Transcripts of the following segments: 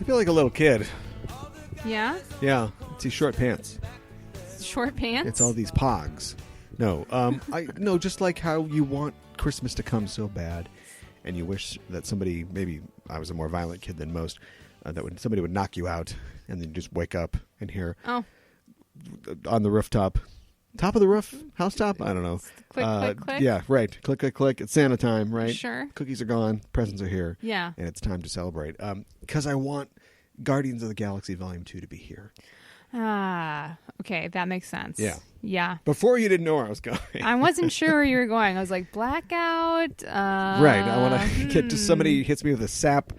feel like a little kid. Yeah? Yeah. It's these short pants. Short pants? It's all these pogs. No. No, just like how you want Christmas to come so bad, and you wish that somebody, maybe I was a more violent kid than most, somebody would knock you out, and then you just wake up and hear on the rooftop, top of the roof, housetop, I don't know. Click, click, click. Yeah, right. Click, click, click. It's Santa time, right? Sure. Cookies are gone. Presents are here. Yeah. And it's time to celebrate. Because I want Guardians of the Galaxy Volume 2 to be here. Okay, that makes sense. Yeah. Yeah. Before you didn't know where I was going. I wasn't sure where you were going. I was like, blackout. Right. I want to get to somebody hits me with a sap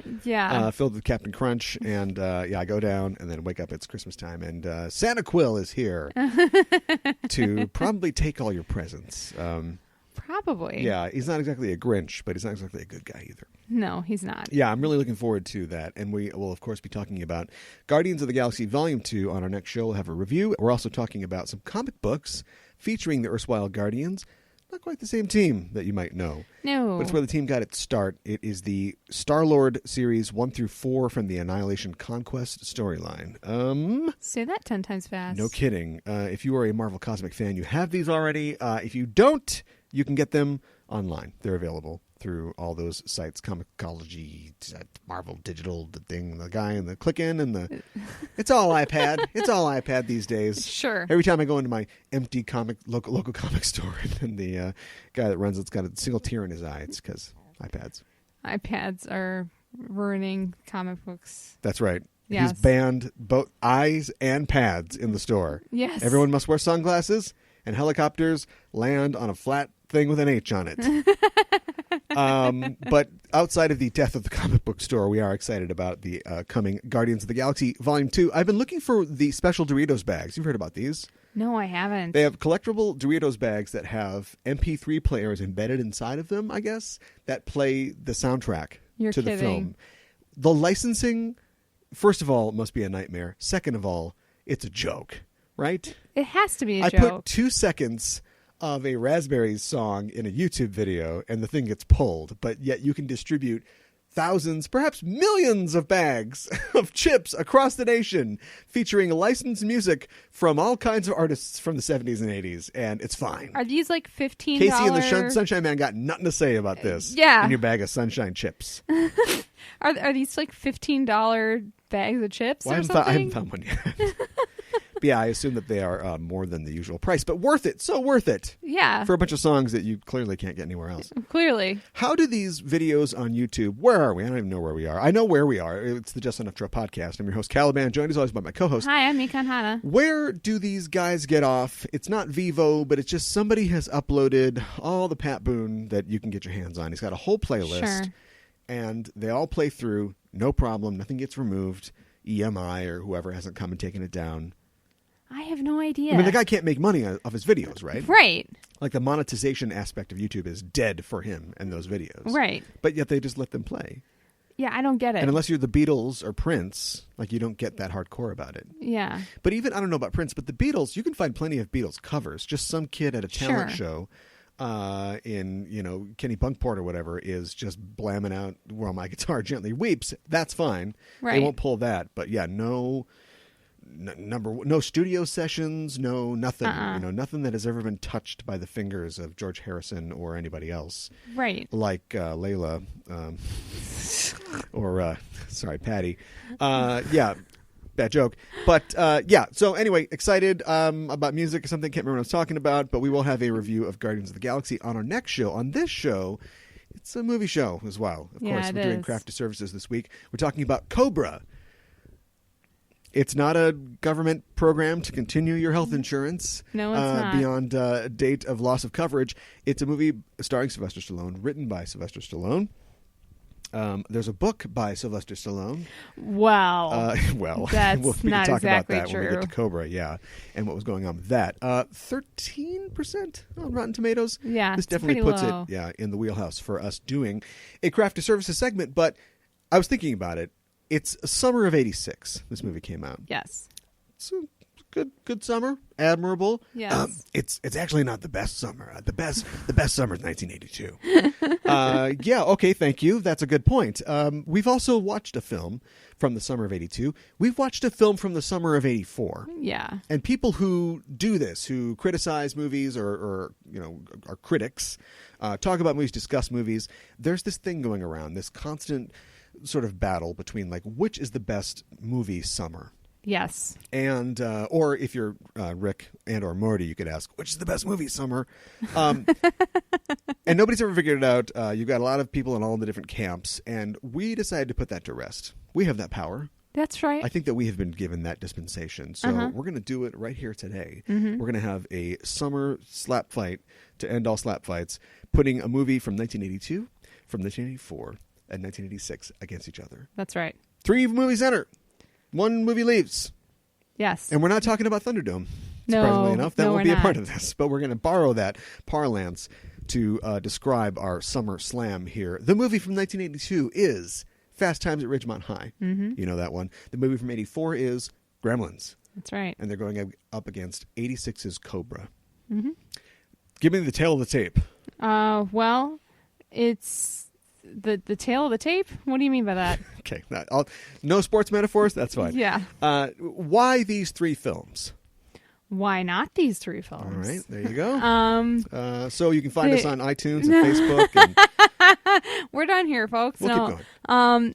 filled with Captain Crunch. And I go down and then wake up. It's Christmas time. And Santa Quill is here to probably take all your presents. Probably. Yeah. He's not exactly a Grinch, but he's not exactly a good guy either. No, he's not. Yeah, I'm really looking forward to that. And we will, of course, be talking about Guardians of the Galaxy Volume 2 on our next show. We'll have a review. We're also talking about some comic books featuring the erstwhile Guardians. Not quite the same team that you might know. No. But it's where the team got its start. It is the Star-Lord series 1 through 4 from the Annihilation Conquest storyline. Say that 10 times fast. No kidding. If you are a Marvel Cosmic fan, you have these already. If you don't, you can get them online. They're available through all those sites, Comicology, Marvel Digital, the thing, the guy, and the click-in, and it's all iPad. It's all iPad these days. Sure. Every time I go into my empty local comic store, and the guy that runs it's got a single tear in his eye, it's because iPads. iPads are ruining comic books. That's right. Yes. He's banned both eyes and pads in the store. Yes. Everyone must wear sunglasses, and helicopters land on a flat thing with an H on it. But outside of the death of the comic book store, we are excited about the coming Guardians of the Galaxy Volume 2. I've been looking for the special Doritos bags. You've heard about these? No, I haven't. They have collectible Doritos bags that have MP3 players embedded inside of them, I guess, that play the soundtrack to the film. The licensing, first of all, must be a nightmare. Second of all, it's a joke, right? It has to be a joke. I put 2 seconds of a Raspberries song in a YouTube video and the thing gets pulled, but yet you can distribute thousands, perhaps millions of bags of chips across the nation featuring licensed music from all kinds of artists from the 70s and 80s, and it's fine. Are these like $15? Casey and the Sunshine Man got nothing to say about this. Yeah. In your bag of Sunshine chips. Are these like $15 bags of chips or something? I haven't found one yet. But yeah, I assume that they are more than the usual price, but worth it. So worth it. Yeah. For a bunch of songs that you clearly can't get anywhere else. Clearly. How do these videos on YouTube, where are we? I don't even know where we are. I know where we are. It's the Just Enough Trail podcast. I'm your host, Caliban, joined as always by my co-host. Hi, I'm Mikan Hana. Where do these guys get off? It's not Vivo, but it's just somebody has uploaded all the Pat Boone that you can get your hands on. He's got a whole playlist. Sure. And they all play through, no problem. Nothing gets removed. EMI or whoever hasn't come and taken it down. I have no idea. I mean, the guy can't make money off his videos, right? Right. Like the monetization aspect of YouTube is dead for him and those videos. Right. But yet they just let them play. Yeah, I don't get it. And unless you're the Beatles or Prince, like you don't get that hardcore about it. Yeah. But even, I don't know about Prince, but the Beatles, you can find plenty of Beatles covers. Just some kid at a talent show in, Kenny Bunkport or whatever is just blamming out, "While My Guitar Gently Weeps." That's fine. Right. They won't pull that. But yeah, no studio sessions, no nothing. Nothing that has ever been touched by the fingers of George Harrison or anybody else. Right. Like Layla, or sorry, Patty. Yeah, bad joke. But yeah. So anyway, excited about music. Something can't remember what I was talking about. But we will have a review of Guardians of the Galaxy on our next show. On this show, it's a movie show as well. Of course, we're doing Crafty Services this week. We're talking about Cobra. It's not a government program to continue your health insurance. No, it's not. Beyond a date of loss of coverage. It's a movie starring Sylvester Stallone, written by Sylvester Stallone. There's a book by Sylvester Stallone. Wow. Well, that's we can not talk exactly about that true. when we get to Cobra, yeah, and what was going on with that. 13% on Rotten Tomatoes. Yeah, this definitely puts low. it, in the wheelhouse for us doing a Crafty Services segment. But I was thinking about it. It's summer of '86. This movie came out. Yes. It's a good summer, admirable. Yes. It's actually not the best summer. The best summer is 1982. Yeah, okay, thank you. That's a good point. We've also watched a film from the summer of 82. We've watched a film from the summer of 84. Yeah. And people who do this, who criticize movies or are critics, talk about movies, discuss movies, there's this thing going around, this constant sort of battle between like which is the best movie summer. Yes. And or if you're Rick and or Morty, you could ask which is the best movie summer. And nobody's ever figured it out. You've got a lot of people in all the different camps, and we decided to put that to rest. We have that power. That's right. I think that we have been given that dispensation. So we're going to do it right here today. Mm-hmm. We're going to have a summer slap fight to end all slap fights, putting a movie from 1982, from 1984, and 1986 against each other. That's right. 3 movies enter. 1 movie leaves. Yes. And we're not talking about Thunderdome, No, surprisingly enough. That no, won't we're be a part not. of this. But we're going to borrow that parlance to describe our summer slam here. The movie from 1982 is Fast Times at Ridgemont High. Mm-hmm. You know that one. The movie from 84 is Gremlins. That's right. And they're going up against 86's Cobra. Mm-hmm. Give me the tail of the tape. Well, it's the tail of the tape. What do you mean by that? Okay. No sports metaphors? That's fine. Yeah. Why these 3 films? Why not these 3 films? All right. There you go. So you can find us on iTunes and Facebook. And we're done here, folks. we'll keep going.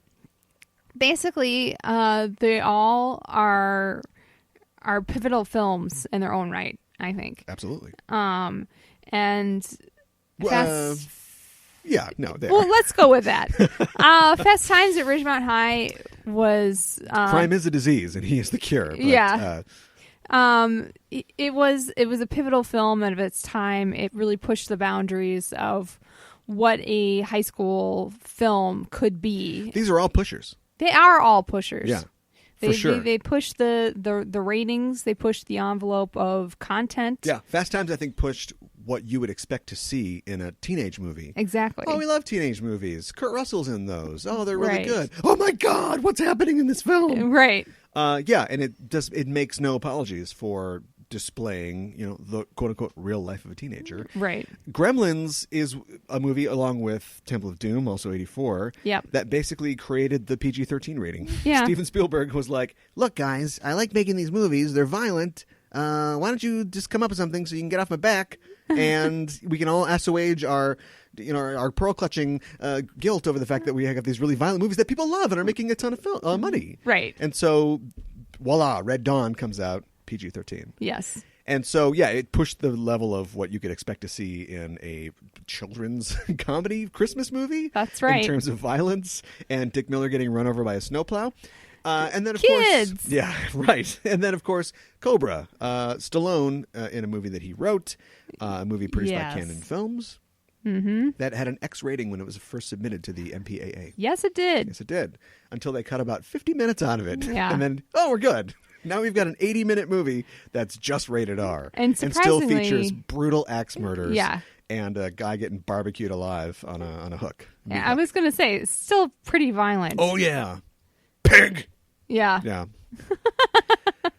Basically, they all are pivotal films in their own right, I think. Absolutely. And Fast... Yeah, no, they well, are. let's go with that. Fast Times at Ridgemont High was... Crime is a disease, and he is the cure. But, yeah. It was a pivotal film of its time. It really pushed the boundaries of what a high school film could be. These are all pushers. They are all pushers. Yeah, for sure. They push the ratings. They push the envelope of content. Yeah, Fast Times, I think, pushed what you would expect to see in a teenage movie. Exactly. Oh, we love teenage movies. Kurt Russell's in those. Oh, they're really Right. good. Oh my God, what's happening in this film? Right. Yeah, and it makes no apologies for displaying, the quote unquote real life of a teenager. Right. Gremlins is a movie along with Temple of Doom, also 84, Yep. that basically created the PG-13 rating. Yeah. Steven Spielberg was like, look, guys, I like making these movies. They're violent. Why don't you just come up with something so you can get off my back and we can all assuage our pearl-clutching guilt over the fact that we have these really violent movies that people love and are making a ton of money. Right. And so, voila, Red Dawn comes out, PG-13. Yes. And so, yeah, it pushed the level of what you could expect to see in a children's comedy Christmas movie. That's right. In terms of violence and Dick Miller getting run over by a snowplow. And then, of Kids. course... Yeah, right. And then, of course, Cobra. Stallone in a movie that he wrote, a movie produced by Canon Films. Mm-hmm. That had an X rating when it was first submitted to the MPAA. Yes, it did. Yes, it did. Until they cut about 50 minutes out of it. Yeah. And then, we're good. Now we've got an 80-minute movie that's just rated R. And still surprisingly- features brutal axe murders. Yeah. And a guy getting barbecued alive on a hook. Yeah, I was going to say, it's still pretty violent. Oh, yeah. Pig! Yeah. Yeah.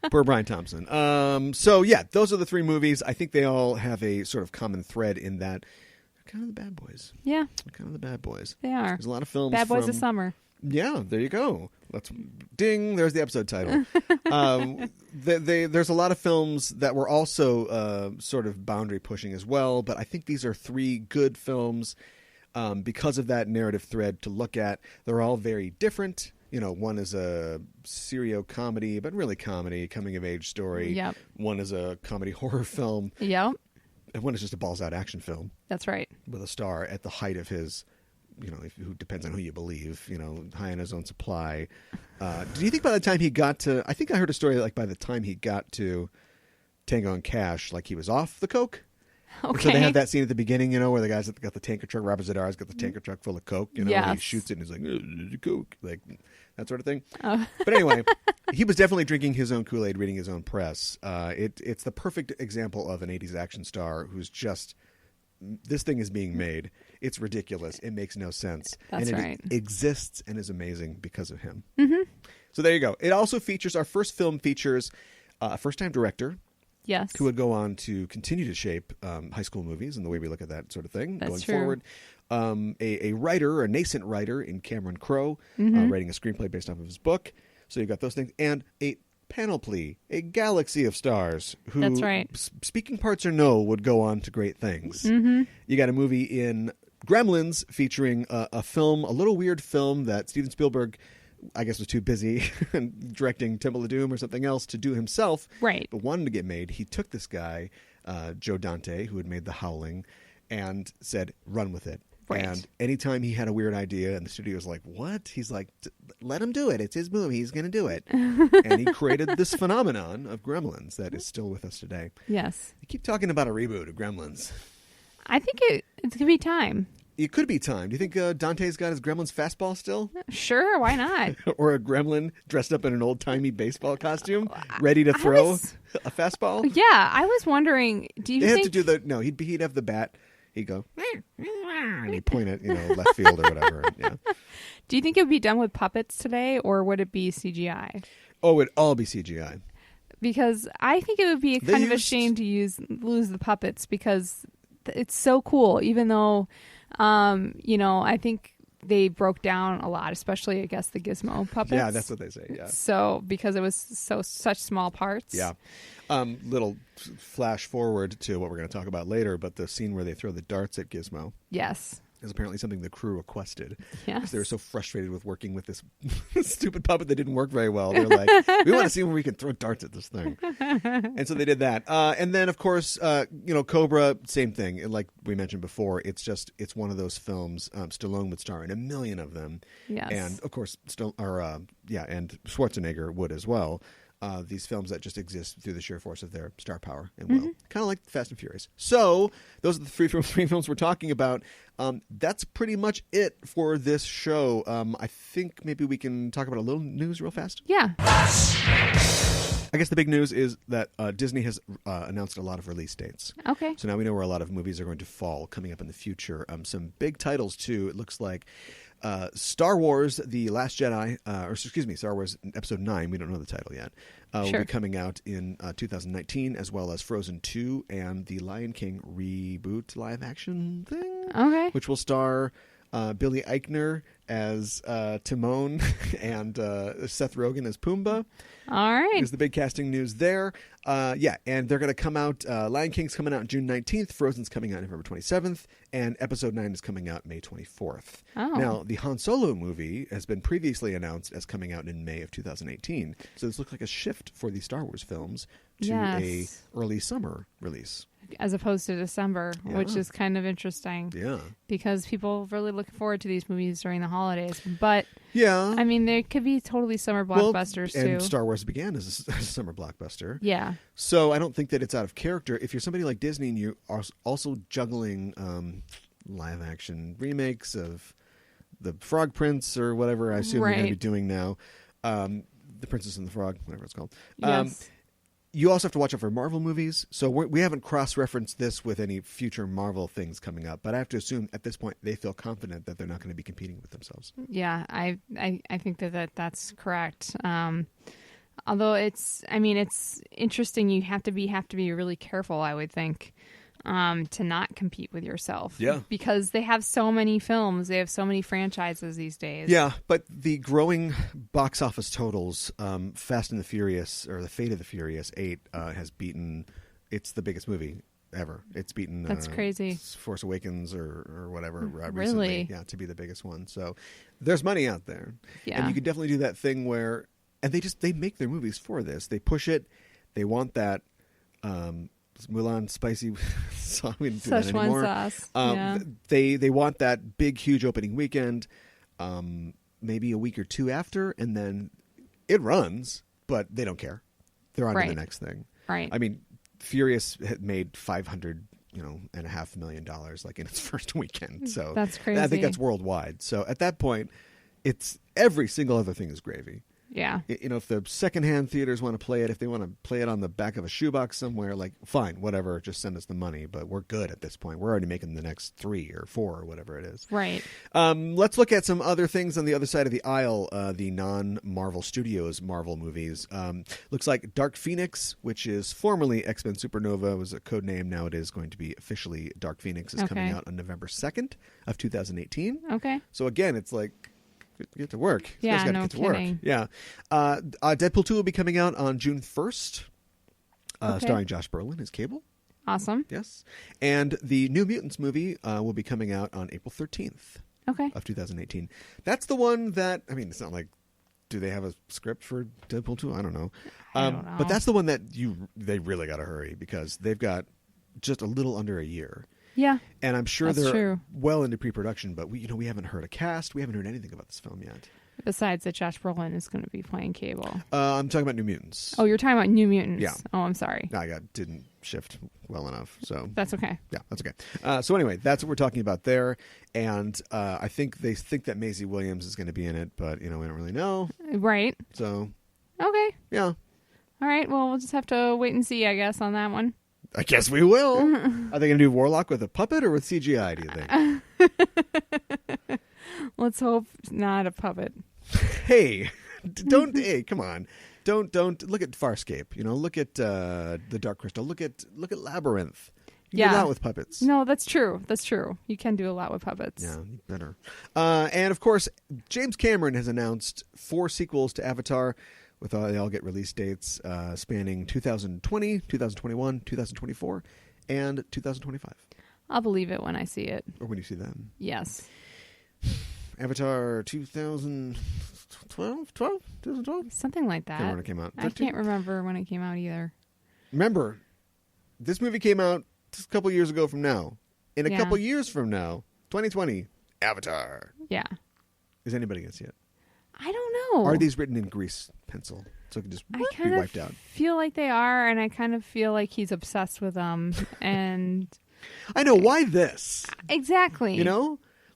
Poor Brian Thompson. So, yeah, those are the 3 movies. I think they all have a sort of common thread in that they're kind of the bad boys. Yeah. They're kind of the bad boys. They are. There's a lot of films Bad Boys from... of Summer. Yeah, there you go. Ding, there's the episode title. There's a lot of films that were also sort of boundary pushing as well, but I think these are 3 good films because of that narrative thread to look at. They're all very different. One is a serio-comedy, but really comedy, coming-of-age story. Yep. One is a comedy horror film. Yep. And one is just a balls-out action film. That's right. With a star at the height of his... who depends on who you believe, high on his own supply. Do you think by the time he got to... I think I heard a story like by the time he got to Tango and Cash, like he was off the coke. Okay. So they have that scene at the beginning, where the guys that got the tanker truck, Robert Zadar's got the tanker truck full of coke, and he Yes. shoots it and he's like, coke, like that sort of thing. But anyway, he was definitely drinking his own Kool-Aid, reading his own press. It's the perfect example of an 80s action star who's just... This thing is being made. It's ridiculous. It makes no sense. That's and it right. exists and is amazing because of him. Mm-hmm. So there you go. It also features... Our first film features a first-time director. Yes. Who would go on to continue to shape high school movies and the way we look at that sort of thing That's going true. forward. A writer, a nascent writer in Cameron Crowe, writing a screenplay based off of his book. So you've got those things. And a panoply, a galaxy of stars who, That's right. speaking parts or no, would go on to great things. Mm-hmm. You got a movie in Gremlins featuring a film, a little weird film that Steven Spielberg, I guess, was too busy directing Temple of Doom or something else to do himself. Right. But wanted to get made. He took this guy, Joe Dante, who had made The Howling, and said, run with it. Right. And anytime he had a weird idea and the studio was like, what? He's like, let him do it. It's his movie. He's going to do it. And he created this phenomenon of Gremlins that is still with us today. Yes. You keep talking about a reboot of Gremlins. I think it could be time. It could be time. Do you think Dante's got his Gremlins fastball still? Sure, why not? Or a gremlin dressed up in an old-timey baseball costume, ready to throw a fastball? Yeah, I was wondering, do you think... Have to do no, he'd have the bat. He'd go, and he'd point it, left field or whatever. Yeah. Do you think it would be done with puppets today, or would it be CGI? Oh, it would all be CGI. Because I think it would be kind of a shame to lose the puppets, because it's so cool, even though, I think they broke down a lot, especially, I guess, the Gizmo puppets. Yeah, that's what they say, yeah. So, because it was such small parts. Yeah. Little flash forward to what we're going to talk about later, but the scene where they throw the darts at Gizmo. Yes. Is apparently something the crew requested. Yes. Because they were so frustrated with working with this stupid puppet that didn't work very well. They're like, we want to see when we can throw darts at this thing. And so they did that. And then, of course, Cobra, same thing. Like we mentioned before, it's one of those films. Stallone would star in a million of them. Yes. And, of course, and Schwarzenegger would as well. These films that just exist through the sheer force of their star power and will. Kind of like Fast and Furious. So those are the three films we're talking about. That's pretty much it for this show. I think maybe we can talk about a little news real fast. Yeah. I guess the big news is that Disney has announced a lot of release dates. Okay. So now we know where a lot of movies are going to fall coming up in the future. Some big titles, too. It looks like Star Wars, The Last Jedi, Star Wars Episode 9, we don't know the title yet, will be coming out in 2019, as well as Frozen 2 and the Lion King reboot live-action thing, which will star Billy Eichner as Timon and Seth Rogen as Pumbaa. All right. Is the big casting news there. And they're going to come out. Lion King's coming out June 19th. Frozen's coming out November 27th. And Episode 9 is coming out May 24th. Oh. Now, the Han Solo movie has been previously announced as coming out in May of 2018. So this looks like a shift for the Star Wars films to a early summer release. As opposed to December, which is kind of interesting. Yeah. Because people really look forward to these movies during the holidays. But, yeah, I mean, they could be totally summer blockbusters, too. And Star Wars began as a summer blockbuster. Yeah. So I don't think that it's out of character. If you're somebody like Disney and you are also juggling live-action remakes of The Frog Prince or whatever I assume you're going to be doing now, The Princess and the Frog, whatever it's called. Yes. You also have to watch out for Marvel movies. So we haven't cross-referenced this with any future Marvel things coming up. But I have to assume at this point they feel confident that they're not going to be competing with themselves. Yeah, I think that's correct. Although it's interesting. You have to be really careful, I would think, to not compete with yourself. Yeah. Because they have so many films. They have so many franchises these days. Yeah, but the growing box office totals, Fast and the Furious, or The Fate of the Furious 8, has beaten, it's the biggest movie ever. It's beaten That's crazy. Force Awakens or whatever really? recently. Yeah, to be the biggest one. So there's money out there. Yeah. And you can definitely do that thing where, and they make their movies for this. They push it. They want that Mulan spicy sauce. We don't do that anymore. Sauce. They want that big, huge opening weekend, maybe a week or two after, and then it runs, but they don't care. They're on to the next thing. Right. I mean, Furious had made $500.5 million like in its first weekend. So that's crazy. I think that's worldwide. So at that point, it's every single other thing is gravy. Yeah. You know, if the secondhand theaters want to play it, if they want to play it on the back of a shoebox somewhere, like, fine, whatever, just send us the money. But we're good at this point. We're already making the next 3 or 4 or whatever it is. Right. Let's look at some other things on the other side of the aisle, the non-Marvel Studios Marvel movies. Looks like Dark Phoenix, which is formerly X-Men Supernova, was a code name. Now it is going to be officially Dark Phoenix, is coming out on November 2nd of 2018. Okay. So again, it's like, get to work. Yeah, no kidding. Yeah. Deadpool 2 will be coming out on June 1st, starring Josh Brolin as Cable. Awesome. Yes. And the New Mutants movie will be coming out on April 13th of 2018. That's the one that, I mean, it's not like, do they have a script for Deadpool 2? I don't know. I don't know. But that's the one that they really got to hurry because they've got just a little under a year. Yeah. And I'm sure That's they're true. well into pre-production, but we haven't heard a cast. We haven't heard anything about this film yet. Besides that Josh Brolin is going to be playing Cable. I'm talking about New Mutants. Oh, you're talking about New Mutants. Yeah. Oh, I'm sorry. I didn't shift well enough, so That's okay. yeah, that's okay. So anyway, that's what we're talking about there, and I think they think that Maisie Williams is going to be in it, but we don't really know. Right. So Okay. yeah. All right. Well, we'll just have to wait and see, I guess, on that one. I guess we will. Are they going to do Warlock with a puppet or with CGI, do you think? Let's hope not a puppet. Hey, don't. Hey, come on. Don't look at Farscape. Look at the Dark Crystal. Look at Labyrinth. You can do that with puppets. No, that's true. That's true. You can do a lot with puppets. Yeah, you better. And of course, James Cameron has announced 4 sequels to Avatar. They all get release dates spanning 2020, 2021, 2024, and 2025. I'll believe it when I see it. Or when you see them. Yes. Avatar 2012? 2012? Something like that. I can't remember when it came out. I can't remember when it came out either. Remember, this movie came out just a couple years ago from now. In a couple years from now, 2020, Avatar. Yeah. Is anybody going to see it? I don't know. Are these written in grease pencil so it can just be wiped out? I feel like they are, and I kind of feel like he's obsessed with them. And I know. Why this? Exactly.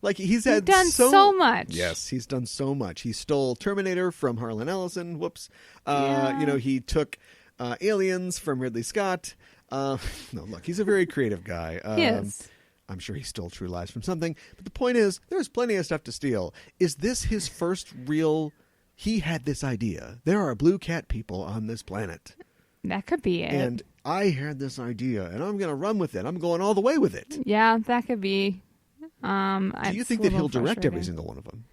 Like he's done so much. Yes, he's done so much. He stole Terminator from Harlan Ellison. Whoops. He took Aliens from Ridley Scott. No, look, he's a very creative guy. He is. I'm sure he stole True Lies from something. But the point is, there's plenty of stuff to steal. Is this his first real... He had this idea. There are blue cat people on this planet. That could be it. And I had this idea, and I'm going to run with it. I'm going all the way with it. Yeah, that could be. Do you think that he'll direct every single one of them?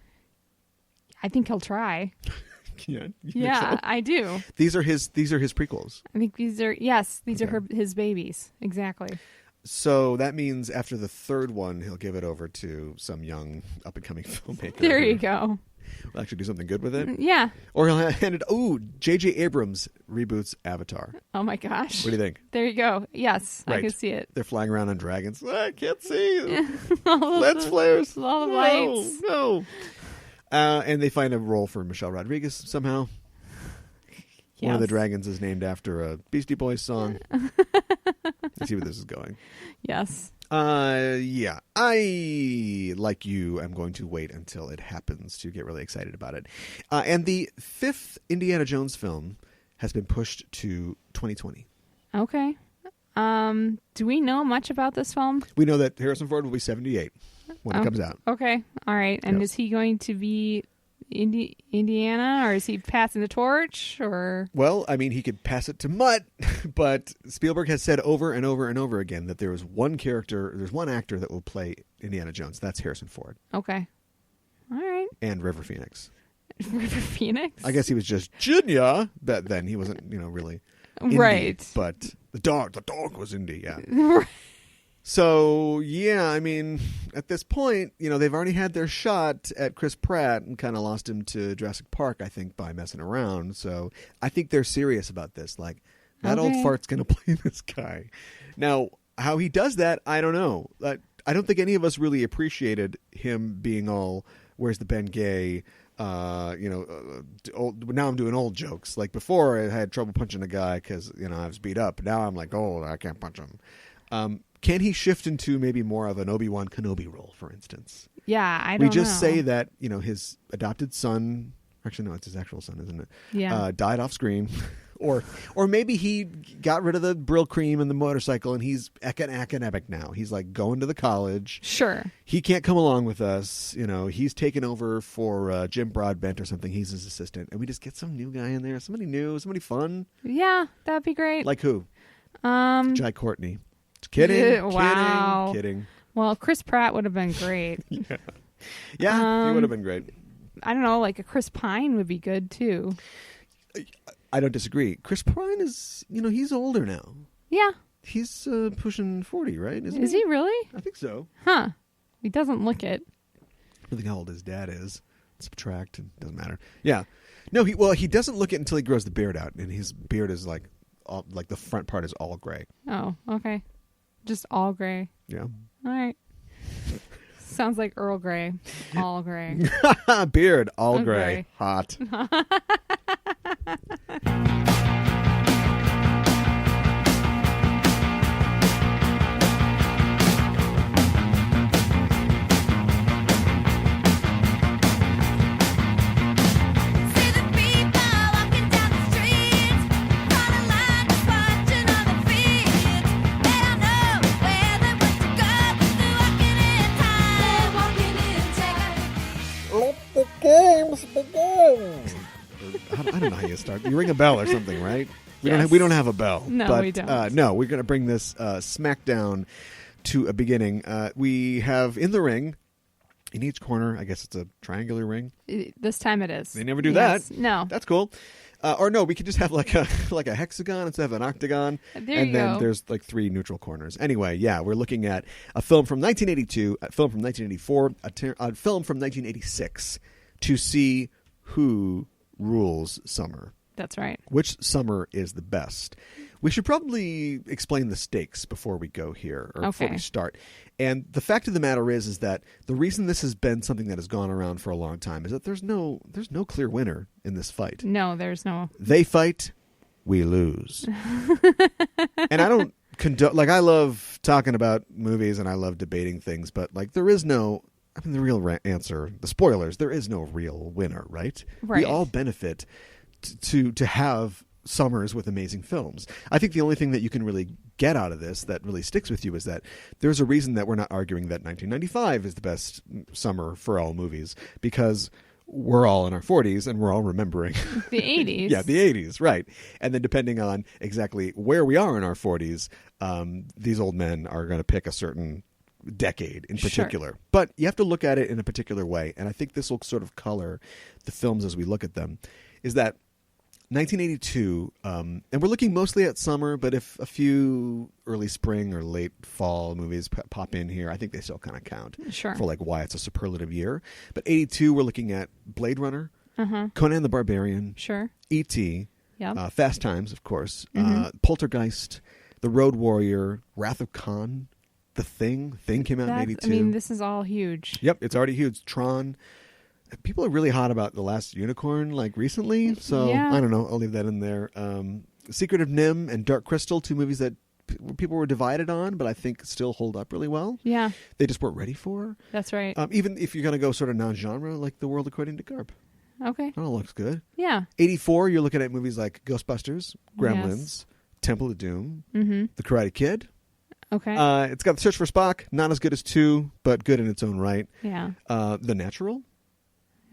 I think he'll try. Yeah, so? I do. These are his prequels. I think these are his babies. Exactly. So that means after the third one, he'll give it over to some young up-and-coming filmmaker. There you go. We'll actually do something good with it. Yeah. Or he'll hand it. Oh, J.J. Abrams reboots Avatar. Oh my gosh. What do you think? There you go. Yes, right. I can see it. They're flying around on dragons. I can't see. Lens flares. All the lights. No. And they find a role for Michelle Rodriguez somehow. Yes. One of the dragons is named after a Beastie Boys song. Let's see where this is going. Yes. Yeah. I, like you, am going to wait until it happens to get really excited about it. And the 5th Indiana Jones film has been pushed to 2020. Okay. Do we know much about this film? We know that Harrison Ford will be 78 when it comes out. Okay. All right. And is he going to be Indiana, or is he passing the torch? Or well, I mean, he could pass it to Mutt, but Spielberg has said over and over and over again that there's one actor that will play Indiana Jones. That's Harrison Ford. Okay. All right. And River Phoenix. River Phoenix? I guess he was just Junior, but then he wasn't, really indie, right. But the dog was indie, yeah. Right. So, yeah, I mean, at this point, they've already had their shot at Chris Pratt and kind of lost him to Jurassic Park, I think, by messing around. So I think they're serious about this. Like, that old fart's going to play this guy. Now, how he does that, I don't know. I don't think any of us really appreciated him being all, where's the Ben Gay, old, now I'm doing old jokes. Like, before I had trouble punching a guy because, I was beat up. Now I'm like, oh, I can't punch him. can he shift into maybe more of an Obi-Wan Kenobi role, for instance? Yeah, I don't know. We just say that, his adopted son, actually, no, it's his actual son, isn't it? Yeah. Died off screen. Or maybe he got rid of the Brill cream and the motorcycle and he's academic now. He's like going to the college. Sure. He can't come along with us. He's taken over for Jim Broadbent or something. He's his assistant. And we just get some new guy in there. Somebody new, somebody fun. Yeah, that'd be great. Like who? Jai Courtney. Kidding. Wow. Kidding. Well, Chris Pratt would have been great. Yeah, he would have been great. I don't know, like a Chris Pine would be good too. I don't disagree. Chris Pine is, he's older now. Yeah. He's pushing 40, right? Is he really? I think so. Huh. He doesn't look it. I don't think how old his dad is. Subtract, and doesn't matter. Yeah. No, he doesn't look it until he grows the beard out, and his beard is like the front part is all gray. Oh, okay. Just all gray. Yeah. All right. Sounds like Earl Grey. All gray. Beard, all gray. Hot. I don't know how you start. You ring a bell or something, right? We don't have a bell. No, but, we don't. No, we're going to bring this smackdown to a beginning. We have in the ring, in each corner, I guess it's a triangular ring. This time it is. They never do that. No. That's cool. Or no, we could just have like a hexagon instead of an octagon. Then There's like 3 neutral corners. Anyway, yeah, we're looking at a film from 1982, a film from 1984, a film from 1986 to see who rules summer. That's right. Which summer is the best? We should probably explain the stakes before we go here, or before we start. And the fact of the matter is that the reason this has been something that has gone around for a long time is that there's no clear winner in this fight. No, there's no. They fight, we lose. And I don't condone. Like, I love talking about movies and I love debating things, but like there is no. I mean, the real answer, the spoilers. There is no real winner, right? Right. We all benefit to have summers with amazing films. I think the only thing that you can really get out of this that really sticks with you is that there's a reason that we're not arguing that 1995 is the best summer for all movies, because we're all in our 40s and we're all remembering the 80s. Yeah, the 80s, right. And then depending on exactly where we are in our 40s, these old men are going to pick a certain decade in particular. Sure. But you have to look at it in a particular way, and I think this will sort of color the films as we look at them, is that 1982, and we're looking mostly at summer, but if a few early spring or late fall movies pop in here, I think they still kind of count for like why it's a superlative year. But 82, we're looking at Blade Runner, Conan the Barbarian, E.T., Fast Times, of course, Poltergeist, The Road Warrior, Wrath of Khan, The Thing. Thing came out in 82. I mean, this is all huge. Yep, it's already huge. Tron. People are really hot about The Last Unicorn, like recently. So I don't know. I'll leave that in there. Secret of Nim and Dark Crystal, 2 movies that people were divided on, but I think still hold up really well. Yeah. They just weren't ready for. That's right. Even if you're going to go sort of non-genre, like The World According to Garp. Okay. That all looks good. Yeah. 84, you're looking at movies like Ghostbusters, Gremlins, Temple of Doom, The Karate Kid. Okay. It's got The Search for Spock, not as good as 2, but good in its own right. Yeah. The Natural.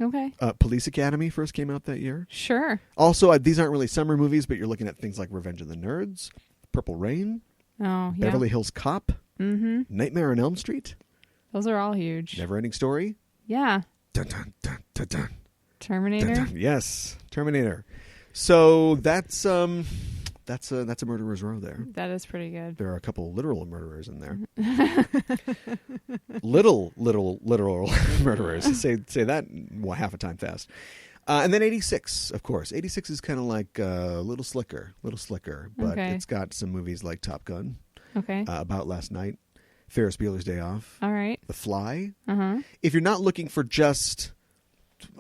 Okay. Police Academy first came out that year. Sure. Also, these aren't really summer movies, but you're looking at things like Revenge of the Nerds, Purple Rain, Beverly Hills Cop, Nightmare on Elm Street. Those are all huge. Never-Ending Story. Yeah. Dun, dun, dun, dun, dun. Terminator. Dun, dun. Yes, Terminator. So that's a murderer's row there. That is pretty good. There are a couple literal murderers in there. little literal murderers. Say that half a time fast. And then 86, of course. 86 is kind of like a little slicker, but it's got some movies like Top Gun. Okay. About Last Night, Ferris Bueller's Day Off. All right. The Fly. If you're not looking for just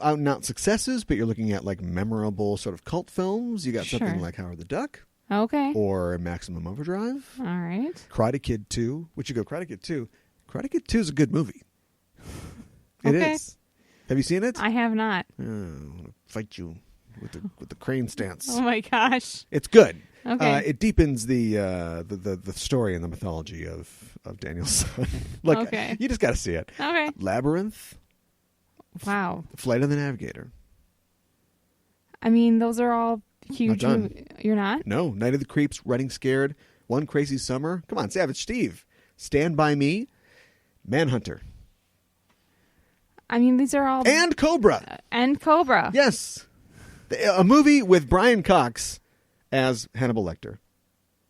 out and out successes, but you're looking at like memorable sort of cult films, you got something like Howard the Duck. Okay. Or Maximum Overdrive. All right. Karate Kid 2. Would you go Karate Kid 2? Karate Kid 2 is a good movie. It is. Have you seen it? I have not. I want to fight you with the crane stance. Oh my gosh. It's good. Okay. It deepens the story and the mythology of Daniel's son. Look, okay. You just got to see it. Okay. Labyrinth. Wow. Flight of the Navigator. I mean, those are all huge. Not done. You're not? No. Night of the Creeps. Running Scared. One Crazy Summer. Come on, Savage Steve. Stand By Me. Manhunter. I mean, these are all... And Cobra. And Cobra. Yes. A movie with Brian Cox as Hannibal Lecter.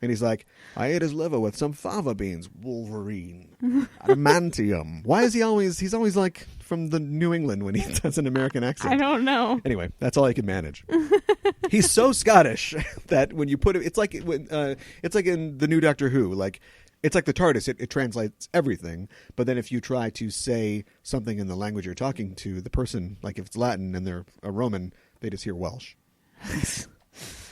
And he's like, I ate his liver with some fava beans. Wolverine. Adamantium. Why is he's always like from the New England when he does an American accent. I don't know. Anyway, that's all I can manage. He's so Scottish that when you put it, it's like in the new Doctor Who, like, it's like the TARDIS. It translates everything. But then if you try to say something in the language you're talking to, the person, like if it's Latin and they're a Roman, they just hear Welsh. I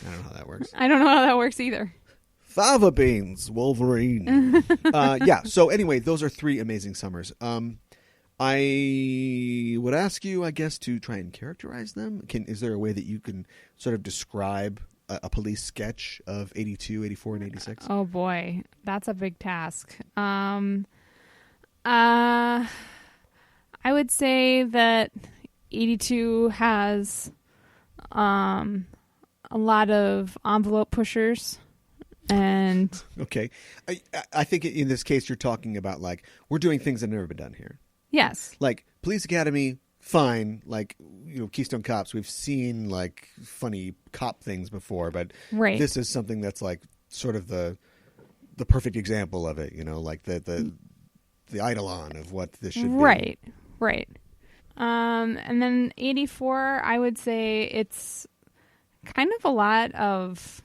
don't know how that works. I don't know how that works either. Fava beans, Wolverine. Yeah. So anyway, those are 3 amazing summers. I would ask you, I guess, to try and characterize them. Is there a way that you can sort of describe a police sketch of 82, 84, and 86? Oh boy, that's a big task. I would say that 82 has a lot of envelope pushers. And okay, I think in this case you're talking about like we're doing things that have never been done here. Yes, like Police Academy, fine. Like Keystone Cops, we've seen like funny cop things before, but this is something that's like sort of the perfect example of it. Like the eidolon of what this should be. Right. And then 84, I would say it's kind of a lot of.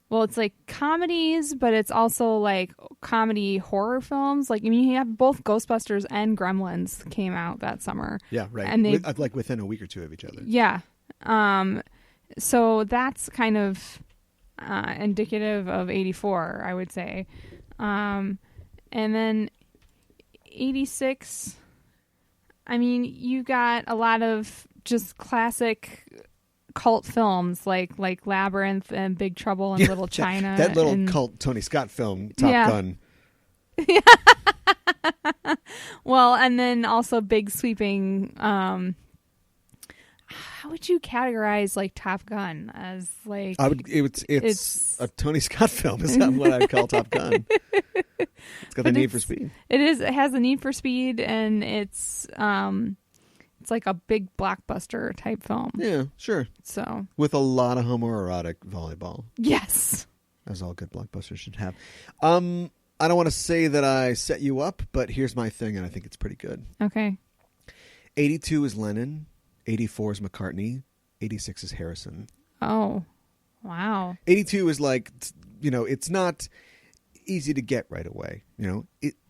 Well, it's like comedies, but it's also like comedy horror films. Like, I mean, you have both Ghostbusters and Gremlins came out that summer. Yeah, right. And they like within a week or two of each other. Yeah. So that's kind of indicative of 84, I would say. And then 86, I mean, you got a lot of just classic cult films like Labyrinth and Big Trouble in Little China. That little cult Tony Scott film, Top Gun. Well, and then also big sweeping. How would you categorize like Top Gun as like? It's a Tony Scott film. Is not what I'd call Top Gun. It's got the Need for Speed. It is. It has the Need for Speed, and it's like a big blockbuster type film. Yeah, sure. So with a lot of homoerotic volleyball. Yes, as all good blockbusters should have. I don't want to say that I set you up, but here's my thing, and I think it's pretty good. Okay. 82 is Lennon. 84 is McCartney. 86 is Harrison. Oh, wow. 82 is like, it's not easy to get right away.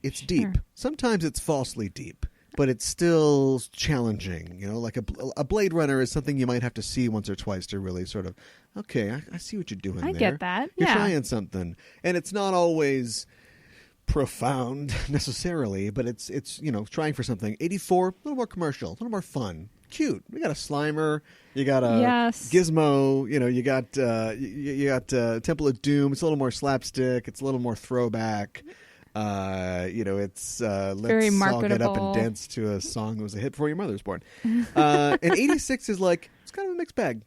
It's deep. Sometimes it's falsely deep. But it's still challenging, like a Blade Runner is something you might have to see once or twice to really sort of, okay, I see what you're doing there. I get that. You're trying something. And it's not always profound necessarily, but it's trying for something. 84, a little more commercial, a little more fun. Cute. We got a Slimer, you got a Gizmo, you got Temple of Doom. It's a little more slapstick, it's a little more throwback. It's let's very all get up and dance to a song that was a hit before your mother was born. And 86 is like, it's kind of a mixed bag.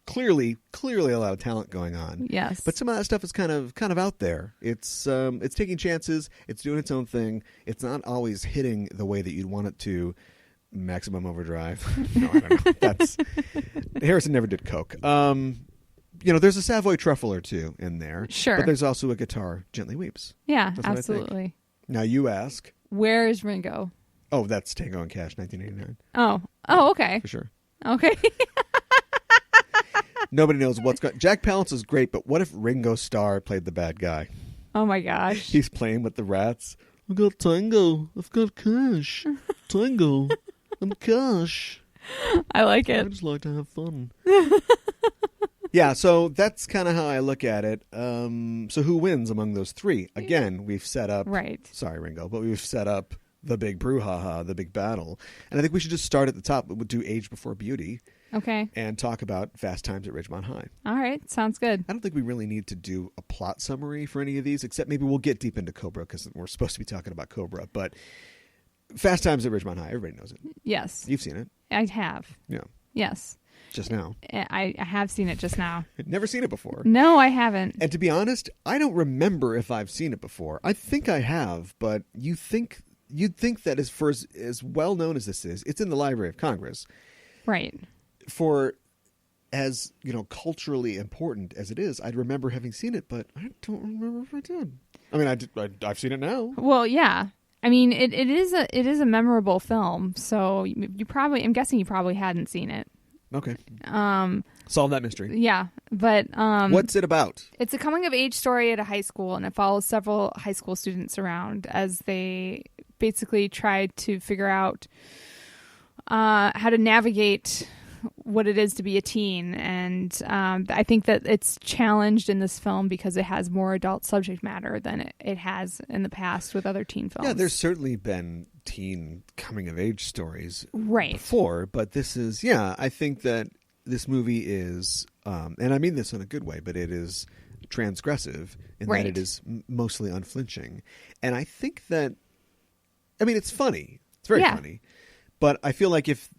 Clearly a lot of talent going on. Yes. But some of that stuff is kind of out there. It's taking chances. It's doing its own thing. It's not always hitting the way that you'd want it to. Maximum Overdrive. No, I don't know. That's Harrison never did coke. There's a Savoy truffle or two in there. Sure. But there's also a guitar, Gently Weeps. Yeah, absolutely. Now you ask. Where is Ringo? Oh, that's Tango and Cash, 1989. Oh, okay. For sure. Okay. Nobody knows what's going on. Jack Palance is great, but what if Ringo Starr played the bad guy? Oh, my gosh. He's playing with the rats. I've got Tango. I've got Cash. Tango and Cash. I like it. I just like to have fun. Yeah, so that's kind of how I look at it. So who wins among those three? Again, we've set up... Right. Sorry, Ringo, but we've set up the big brouhaha, the big battle. And I think we should just start at the top. We'll do Age Before Beauty. Okay. And talk about Fast Times at Ridgemont High. All right. Sounds good. I don't think we really need to do a plot summary for any of these, except maybe we'll get deep into Cobra because we're supposed to be talking about Cobra. But Fast Times at Ridgemont High, everybody knows it. Yes. You've seen it. I have. Yeah. Yes. Just now. I have seen it just now. Never seen it before. No, I haven't. And to be honest, I don't remember if I've seen it before. I think I have, but you'd think that as well known as this is, it's in the Library of Congress. Right. For as, culturally important as it is, I'd remember having seen it, but I don't remember if I did. I mean, I've seen it now. Well, yeah. I mean, it is a memorable film, so I'm guessing you probably hadn't seen it. Okay. Solve that mystery. Yeah, but what's it about? It's a coming of age story at a high school, and it follows several high school students around as they basically try to figure out how to navigate what it is to be a teen. And I think that it's challenged in this film because it has more adult subject matter than it has in the past with other teen films. Yeah, there's certainly been teen coming of age stories right before, but this is, I think that this movie is, and I mean this in a good way, but it is transgressive in that it is mostly unflinching. And I think that, it's funny. It's very funny. But I feel like if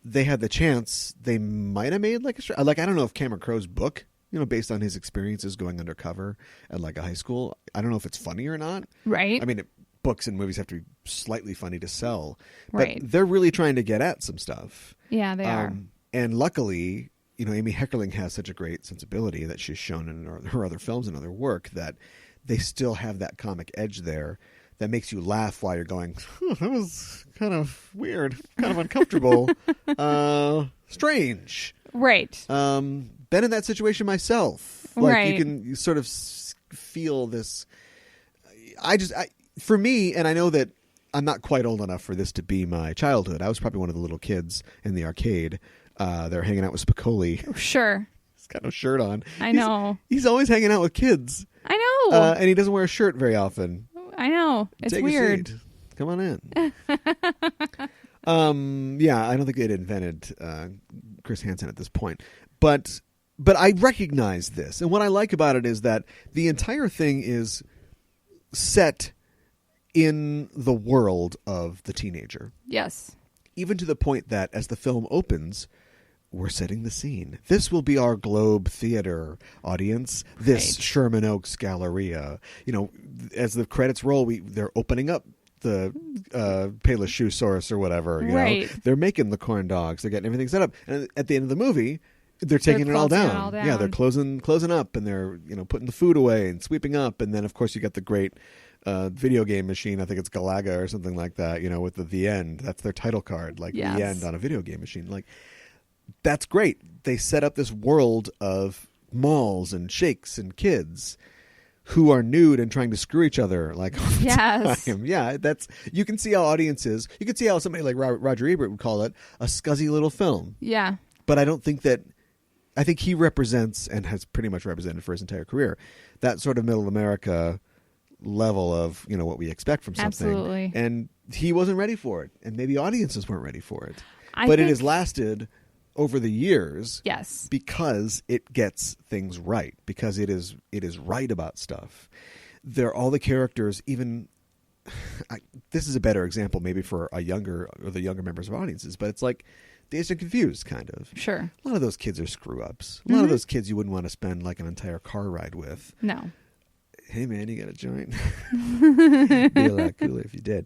they had the chance, they might have made I don't know if Cameron Crowe's book, based on his experiences going undercover at a high school, I don't know if it's funny or not. Right. I mean, books and movies have to be slightly funny to sell. Right. But they're really trying to get at some stuff. Yeah, they are. And luckily, Amy Heckerling has such a great sensibility that she's shown in her other films and other work that they still have that comic edge there that makes you laugh while you're going, that was kind of weird, kind of uncomfortable, strange. Right. Been in that situation myself. You can sort of feel this. For me, and I know that I'm not quite old enough for this to be my childhood. I was probably one of the little kids in the arcade. They're hanging out with Spicoli. Sure. He's got no shirt on. I know. He's always hanging out with kids. I know. And he doesn't wear a shirt very often. I know. It's Take weird. A seat. Come on in. I don't think they'd invented Chris Hansen at this point. But I recognize this. And what I like about it is that the entire thing is set in the world of the teenager. Yes. Even to the point that as the film opens, we're setting the scene. This will be our Globe Theater audience. This Sherman Oaks Galleria. As the credits roll, they're opening up the Payless Shoe Source or whatever. They're making the corn dogs. They're getting everything set up. And at the end of the movie, they're taking it all down. Yeah, they're closing up, and they're putting the food away and sweeping up. And then, of course, you got the great video game machine. I think it's Galaga or something like that. With the end. That's their title card. The end on a video game machine. That's great. They set up this world of malls and shakes and kids who are nude and trying to screw each other all the time. Yeah, you can see how audiences, you can see how somebody like Roger Ebert would call it a scuzzy little film. Yeah. But I think he represents and has pretty much represented for his entire career that sort of middle America level of, what we expect from something. Absolutely. And he wasn't ready for it. And maybe audiences weren't ready for it. But it has lasted over the years, because it gets things right, because it is right about stuff. All the characters, even this is a better example maybe for the younger members of audiences, but it's like Dazed and Confused, kind of. Sure. A lot of those kids are screw-ups. A lot of those kids you wouldn't want to spend an entire car ride with. No. Hey, man, you got a joint? Be a lot cooler if you did.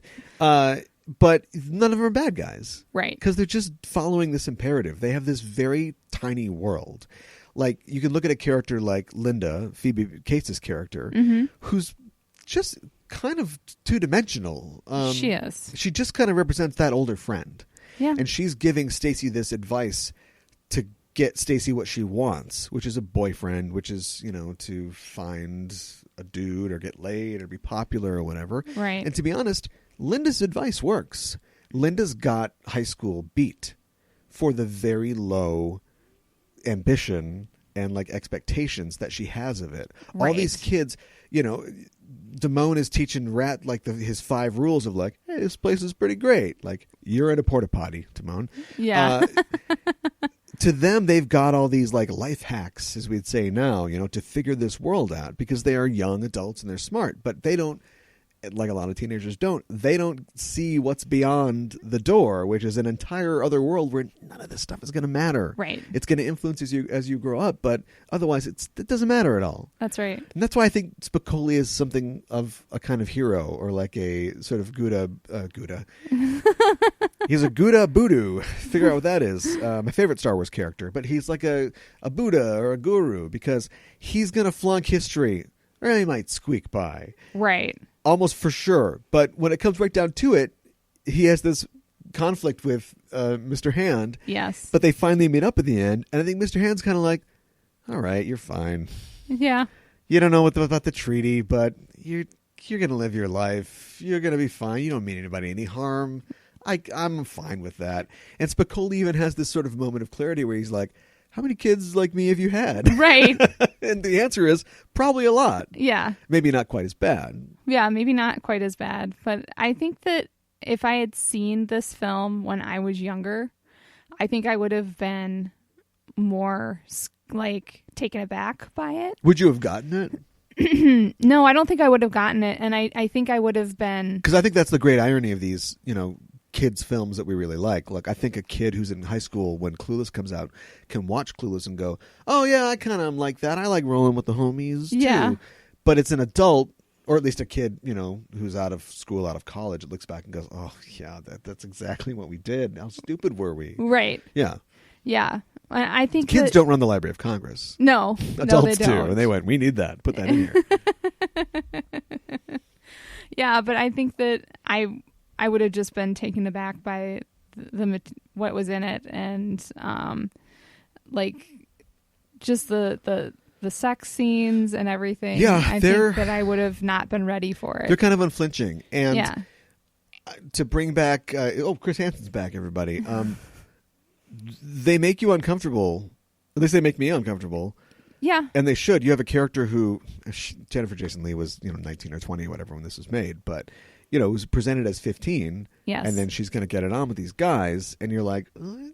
But none of them are bad guys. Right. Because they're just following this imperative. They have this very tiny world. You can look at a character like Linda, Phoebe Cates' character, who's just kind of two-dimensional. She is. She just kind of represents that older friend. Yeah. And she's giving Stacy this advice to get Stacy what she wants, which is a boyfriend, which is, to find a dude or get laid or be popular or whatever. Right. And to be honest, Linda's advice works. Linda's got high school beat for the very low ambition and like expectations that she has of it. Right. All these kids, you know, Damone is teaching Rat like his 5 rules of like, hey, this place is pretty great. Like, you're at a porta potty, Damone. Yeah. To them, they've got all these like life hacks, as we'd say now, you know, to figure this world out because they are young adults and they're smart, but they don't, like a lot of teenagers don't, they don't see what's beyond the door, which is an entire other world where none of this stuff is going to matter. Right. It's going to influence as you grow up, but otherwise it doesn't matter at all. That's right. And that's why I think Spicoli is something of a kind of hero, or like a sort of Gouda. He's a Gouda Buddha. Figure out what that is. My favorite Star Wars character, but he's like a Buddha or a guru because he's going to flunk history, or he might squeak by. Right. Almost for sure. But when it comes right down to it, he has this conflict with Mr. Hand. Yes. But they finally meet up at the end, and I think Mr. Hand's kind of like, all right, you're fine. Yeah. You don't know about the treaty, but you're going to live your life. You're going to be fine. You don't mean anybody any harm. I'm fine with that. And Spicoli even has this sort of moment of clarity where he's like, how many kids like me have you had? Right. And the answer is probably a lot. Yeah. Maybe not quite as bad. Yeah, maybe not quite as bad. But I think that if I had seen this film when I was younger, I think I would have been more like taken aback by it. Would you have gotten it? No, I don't think I would have gotten it. And I think I would have been... Because I think that's the great irony of these, you know, kids films that we really like. Look, I think a kid who's in high school when Clueless comes out can watch Clueless and go, oh yeah, I kind of am like that. I like rolling with the homies too. But it's an adult, or at least a kid, you know, who's out of school, out of college, looks back and goes, oh yeah, that's exactly what we did. How stupid were we? Right. Yeah. Yeah. I think kids don't run the Library of Congress. No. Adults they do. don't. And they went, we need that. Put that in here. Yeah, but I think that I would have just been taken aback by what was in it, and like just the sex scenes and everything. Yeah, I think that I would have not been ready for it. They're kind of unflinching, and yeah. To bring back, Chris Hansen's back, everybody. They make you uncomfortable. At least they make me uncomfortable. Yeah, and they should. You have a character who Jennifer Jason Leigh was, 19 or 20 or whatever when this was made, but. It was presented as 15, yes. And then she's going to get it on with these guys, and you're like, am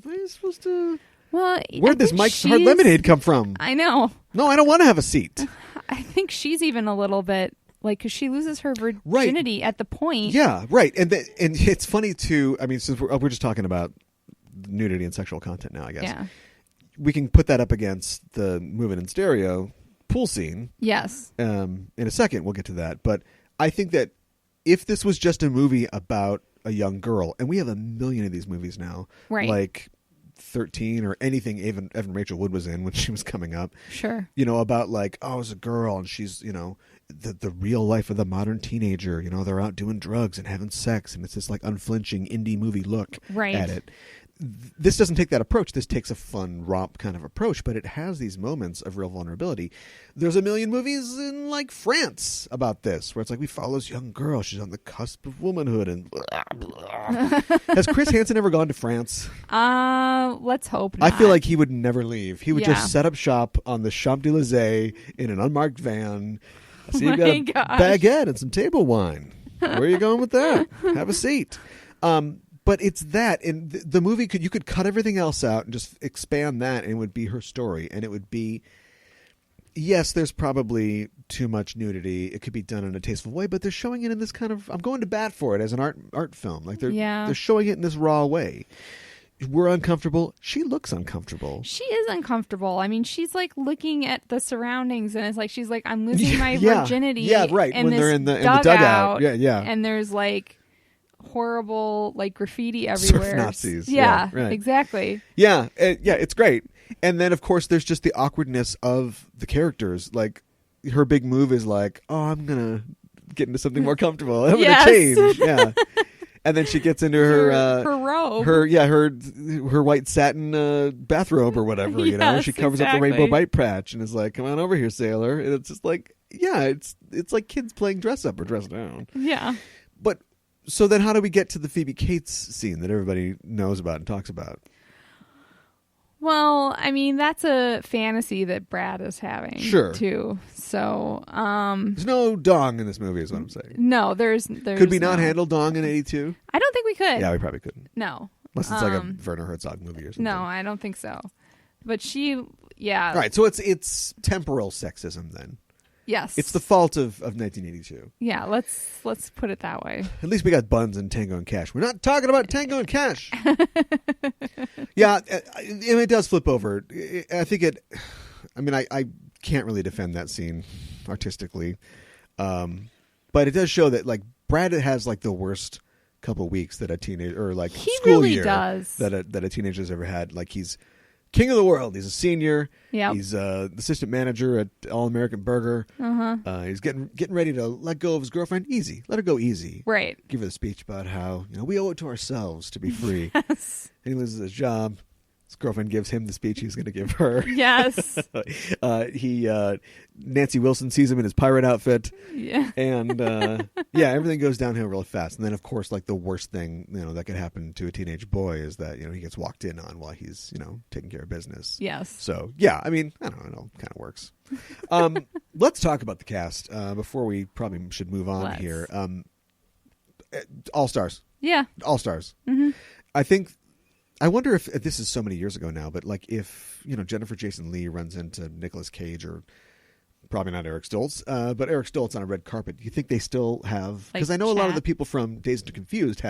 I supposed to? Well, where'd this Mike's Hard Lemonade come from? I know. No, I don't want to have a seat. I think she's even a little bit like, because she loses her virginity at the point. Yeah, right. And it's funny too. I mean, since we're just talking about nudity and sexual content now, I guess. Yeah. We can put that up against the Moving in Stereo pool scene. Yes. In a second, we'll get to that, but I think that. If this was just a movie about a young girl, and we have a million of these movies now, right. Like 13 or anything Evan Rachel Wood was in when she was coming up. Sure. About like, oh, it's a girl and she's, the real life of the modern teenager. They're out doing drugs and having sex, and it's this like unflinching indie movie look at it. This doesn't take that approach. This takes a fun romp kind of approach, but it has these moments of real vulnerability. There's a million movies in like France about this, where it's like we follow this young girl. She's on the cusp of womanhood, and blah, blah. Has Chris Hansen ever gone to France? Let's hope not. I feel like he would never leave. He would just set up shop on the Champs-Élysées in an unmarked van. So you've got a baguette and some table wine. Where are you going with that? Have a seat. But it's that, and the movie you could cut everything else out and just expand that, and it would be her story, and it would be, yes, there's probably too much nudity. It could be done in a tasteful way, but they're showing it in this kind of, I'm going to bat for it as an art film. Like they're showing it in this raw way. We're uncomfortable. She looks uncomfortable. She is uncomfortable. I mean, she's like looking at the surroundings, and it's like she's like, I'm losing my virginity. Yeah, right. When they're in the dugout. Yeah. And there's like horrible like graffiti everywhere. Surf Nazis. Yeah, right. Exactly. Yeah, it's great. And then of course there's just the awkwardness of the characters. Like her big move is like, oh, I'm gonna get into something more comfortable. I'm gonna change. Yeah. And then she gets into her robe, her white satin bathrobe or whatever. She covers up the rainbow bite patch and is like, "Come on over here, sailor." And it's just like, it's like kids playing dress up or dress down. Yeah. But so then, how do we get to the Phoebe Cates scene that everybody knows about and talks about? Well, I mean, that's a fantasy that Brad is having, sure, too. So, there's no dong in this movie, is what I'm saying. No, there's could we not handle dong in '82? I don't think we could. Yeah, we probably couldn't. No, unless it's like a Werner Herzog movie or something. No, I don't think so. But she, yeah. All right, so it's temporal sexism then. Yes, it's the fault of 1982. Yeah, let's put it that way. At least we got Buns and Tango and Cash. We're not talking about Tango and Cash. Yeah, and it does flip over. I think it. I mean, I can't really defend that scene artistically, but it does show that like Brad has like the worst couple weeks that a teenager or like he school really year does. that a teenager's ever had. Like he's king of the world. He's a senior. Yeah. He's assistant manager at All American Burger. He's getting ready to let go of his girlfriend. Easy. Let her go easy. Right. Give her the speech about how we owe it to ourselves to be free. Yes. And he loses his job. His girlfriend gives him the speech he's going to give her. Yes. Nancy Wilson sees him in his pirate outfit. Yeah. And everything goes downhill really fast. And then, of course, like the worst thing that could happen to a teenage boy is that he gets walked in on while he's taking care of business. Yes. So yeah, I mean, I don't know, kind of works. Let's talk about the cast before we probably should move on here. All stars. Yeah. All stars. Mm-hmm. I wonder if this is so many years ago now, but like if Jennifer Jason Leigh runs into Nicolas Cage or probably not Eric Stoltz, but Eric Stoltz on a red carpet, do you think they still have? Because I know a lot of the people from Dazed and Confused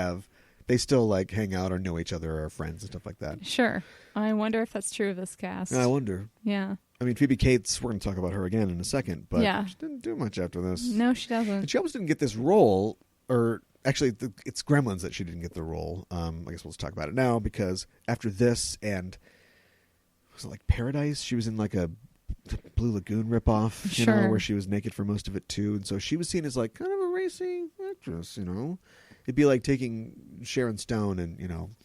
they still like hang out or know each other or are friends and stuff like that. Sure. I wonder if that's true of this cast. I wonder. Yeah. I mean, Phoebe Cates, we're going to talk about her again in a second, but yeah. She didn't do much after this. No, she doesn't. And she almost didn't get this role, or actually, it's Gremlins that she didn't get the role. I guess we'll just talk about it now, because after this and, was it like Paradise? She was in like a Blue Lagoon ripoff, sure. Where she was naked for most of it too. And so she was seen as like kind of a racy actress, It'd be like taking Sharon Stone and,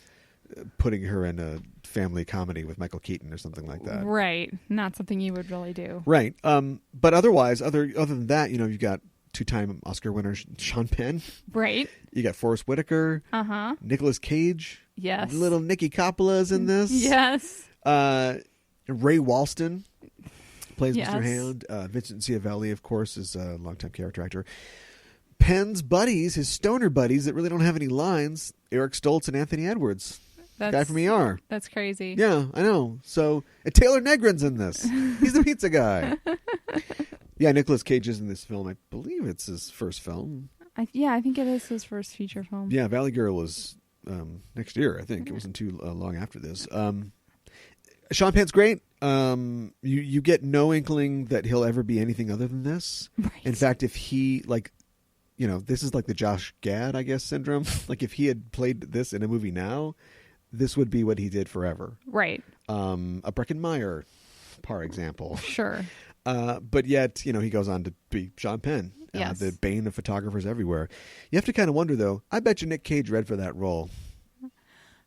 putting her in a family comedy with Michael Keaton or something like that. Right. Not something you would really do. Right. But otherwise, other than that, you've got two-time Oscar winner Sean Penn. Right. You got Forrest Whitaker. Uh-huh. Nicolas Cage. Yes. Little Nikki Coppola's in this. Yes. Ray Walston plays yes. Mr. Hand. Vincent Schiavelli, of course, is a longtime character actor. Penn's buddies, his stoner buddies that really don't have any lines, Eric Stoltz and Anthony Edwards. Guy from ER. That's crazy. Yeah, I know. So, Taylor Negron's in this. He's the pizza guy. Yeah, Nicolas Cage is in this film. I believe it's his first film. I think it is his first feature film. Yeah, Valley Girl was next year, I think. It wasn't too long after this. Sean Penn's great. You get no inkling that he'll ever be anything other than this. Right. In fact, if he, this is like the Josh Gad, I guess, syndrome. Like, if he had played this in a movie now, this would be what he did forever. Right. A Breckenmeyer, par example. Sure. But yet, he goes on to be Sean Penn, yes. the bane of photographers everywhere. You have to kind of wonder, though. I bet you Nick Cage read for that role.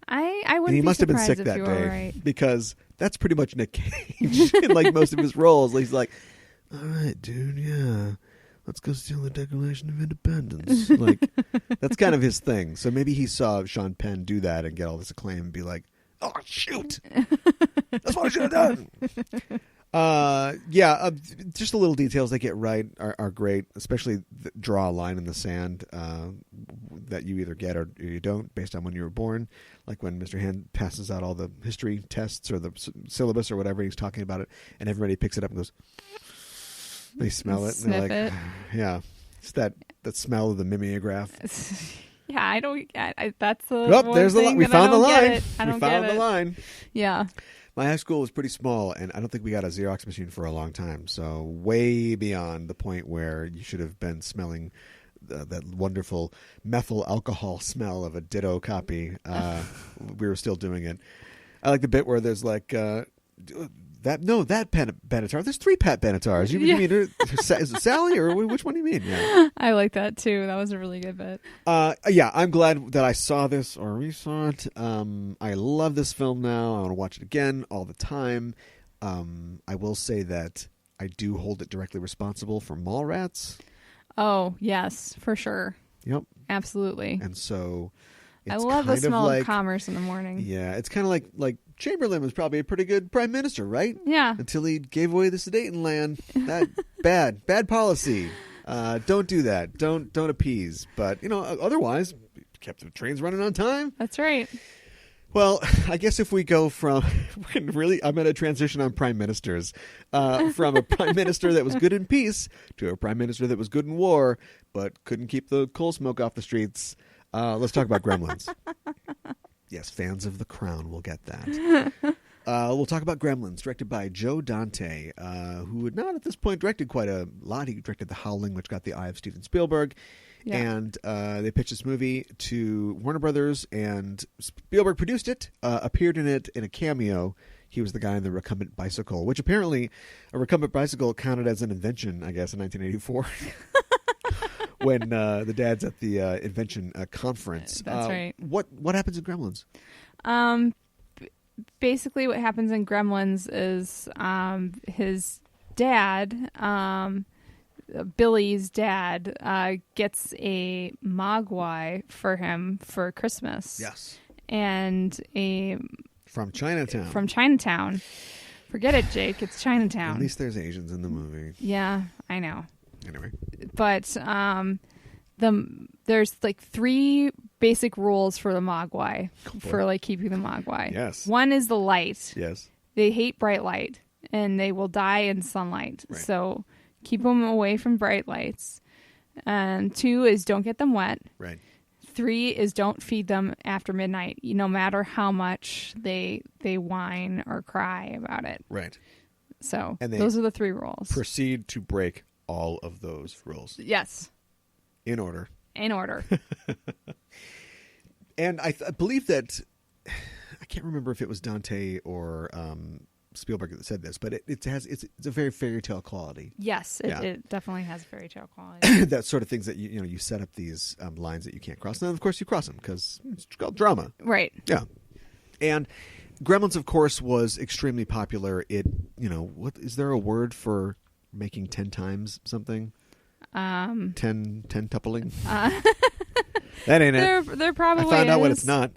I wouldn't. And he be must have been surprised sick if that you day, were right. because that's pretty much Nick Cage in like most of his roles. He's like, "All right, dude, yeah, let's go steal the Declaration of Independence." Like, that's kind of his thing. So maybe he saw Sean Penn do that and get all this acclaim and be like, "Oh shoot, that's what I should have done." Just the little details they get right are great, especially draw a line in the sand that you either get or you don't based on when you were born. Like when Mr. Hand passes out all the history tests or the syllabus or whatever, he's talking about it, and everybody picks it up and goes, they smell it, and they're like, it. yeah, it's that smell of the mimeograph. Yeah, I don't. That's the. Oh, there's the line. We found the line. We found the line. Yeah. My high school was pretty small, and I don't think we got a Xerox machine for a long time. So way beyond the point where you should have been smelling that wonderful methyl alcohol smell of a ditto copy. We were still doing it. I like the bit where there's like that Pat Benatar. There's 3 Pat Benatars. You mean is it Sally, or which one do you mean? Yeah. I like that too. That was a really good bit. I'm glad that I saw this or resaw it. I love this film now. I want to watch it again all the time. I will say that I do hold it directly responsible for Mallrats. Oh yes, for sure. Yep, absolutely. And so I love the smell of commerce in the morning. Yeah, it's kind of like Chamberlain was probably a pretty good prime minister, right? Yeah. Until he gave away the Sudetenland. That bad policy. Don't do that. Don't appease. But otherwise, kept the trains running on time. That's right. Well, I guess if we go from I'm going to transition on prime ministers from a prime minister that was good in peace to a prime minister that was good in war, but couldn't keep the coal smoke off the streets. Let's talk about Gremlins. Yes, fans of The Crown will get that. We'll talk about Gremlins, directed by Joe Dante, who had not at this point directed quite a lot. He directed The Howling, which got the eye of Steven Spielberg. Yeah. And they pitched this movie to Warner Brothers, and Spielberg produced it, appeared in it in a cameo. He was the guy in the recumbent bicycle, which apparently a recumbent bicycle counted as an invention, I guess, in 1984. When the dad's at the invention conference. That's right. What happens in Gremlins? Basically, what happens in Gremlins is his dad, Billy's dad, gets a mogwai for him for Christmas. Yes. And from Chinatown. From Chinatown. Forget it, Jake. It's Chinatown. At least there's Asians in the movie. Yeah, I know. Anyway. But there's like 3 basic rules for the mogwai, for like keeping the mogwai. Yes. One is the light. Yes. They hate bright light, and they will die in sunlight. Right. So keep them away from bright lights. And 2 is don't get them wet. Right. 3 is don't feed them after midnight, no matter how much they whine or cry about it. Right. So and those are the 3 rules. Proceed to break all of those rules. Yes. In order. In order. And I believe that, I can't remember if it was Dante or Spielberg that said this, but it's a very fairy tale quality. Yes, Yeah. it definitely has fairy tale quality. That sort of things that you set up these lines that you can't cross. And then, of course, you cross them because it's called drama. Right. Yeah. And Gremlins, of course, was extremely popular. It, what is there a word for making 10 times something? 10-tupling? That ain't it. There probably I found out what is. it's not.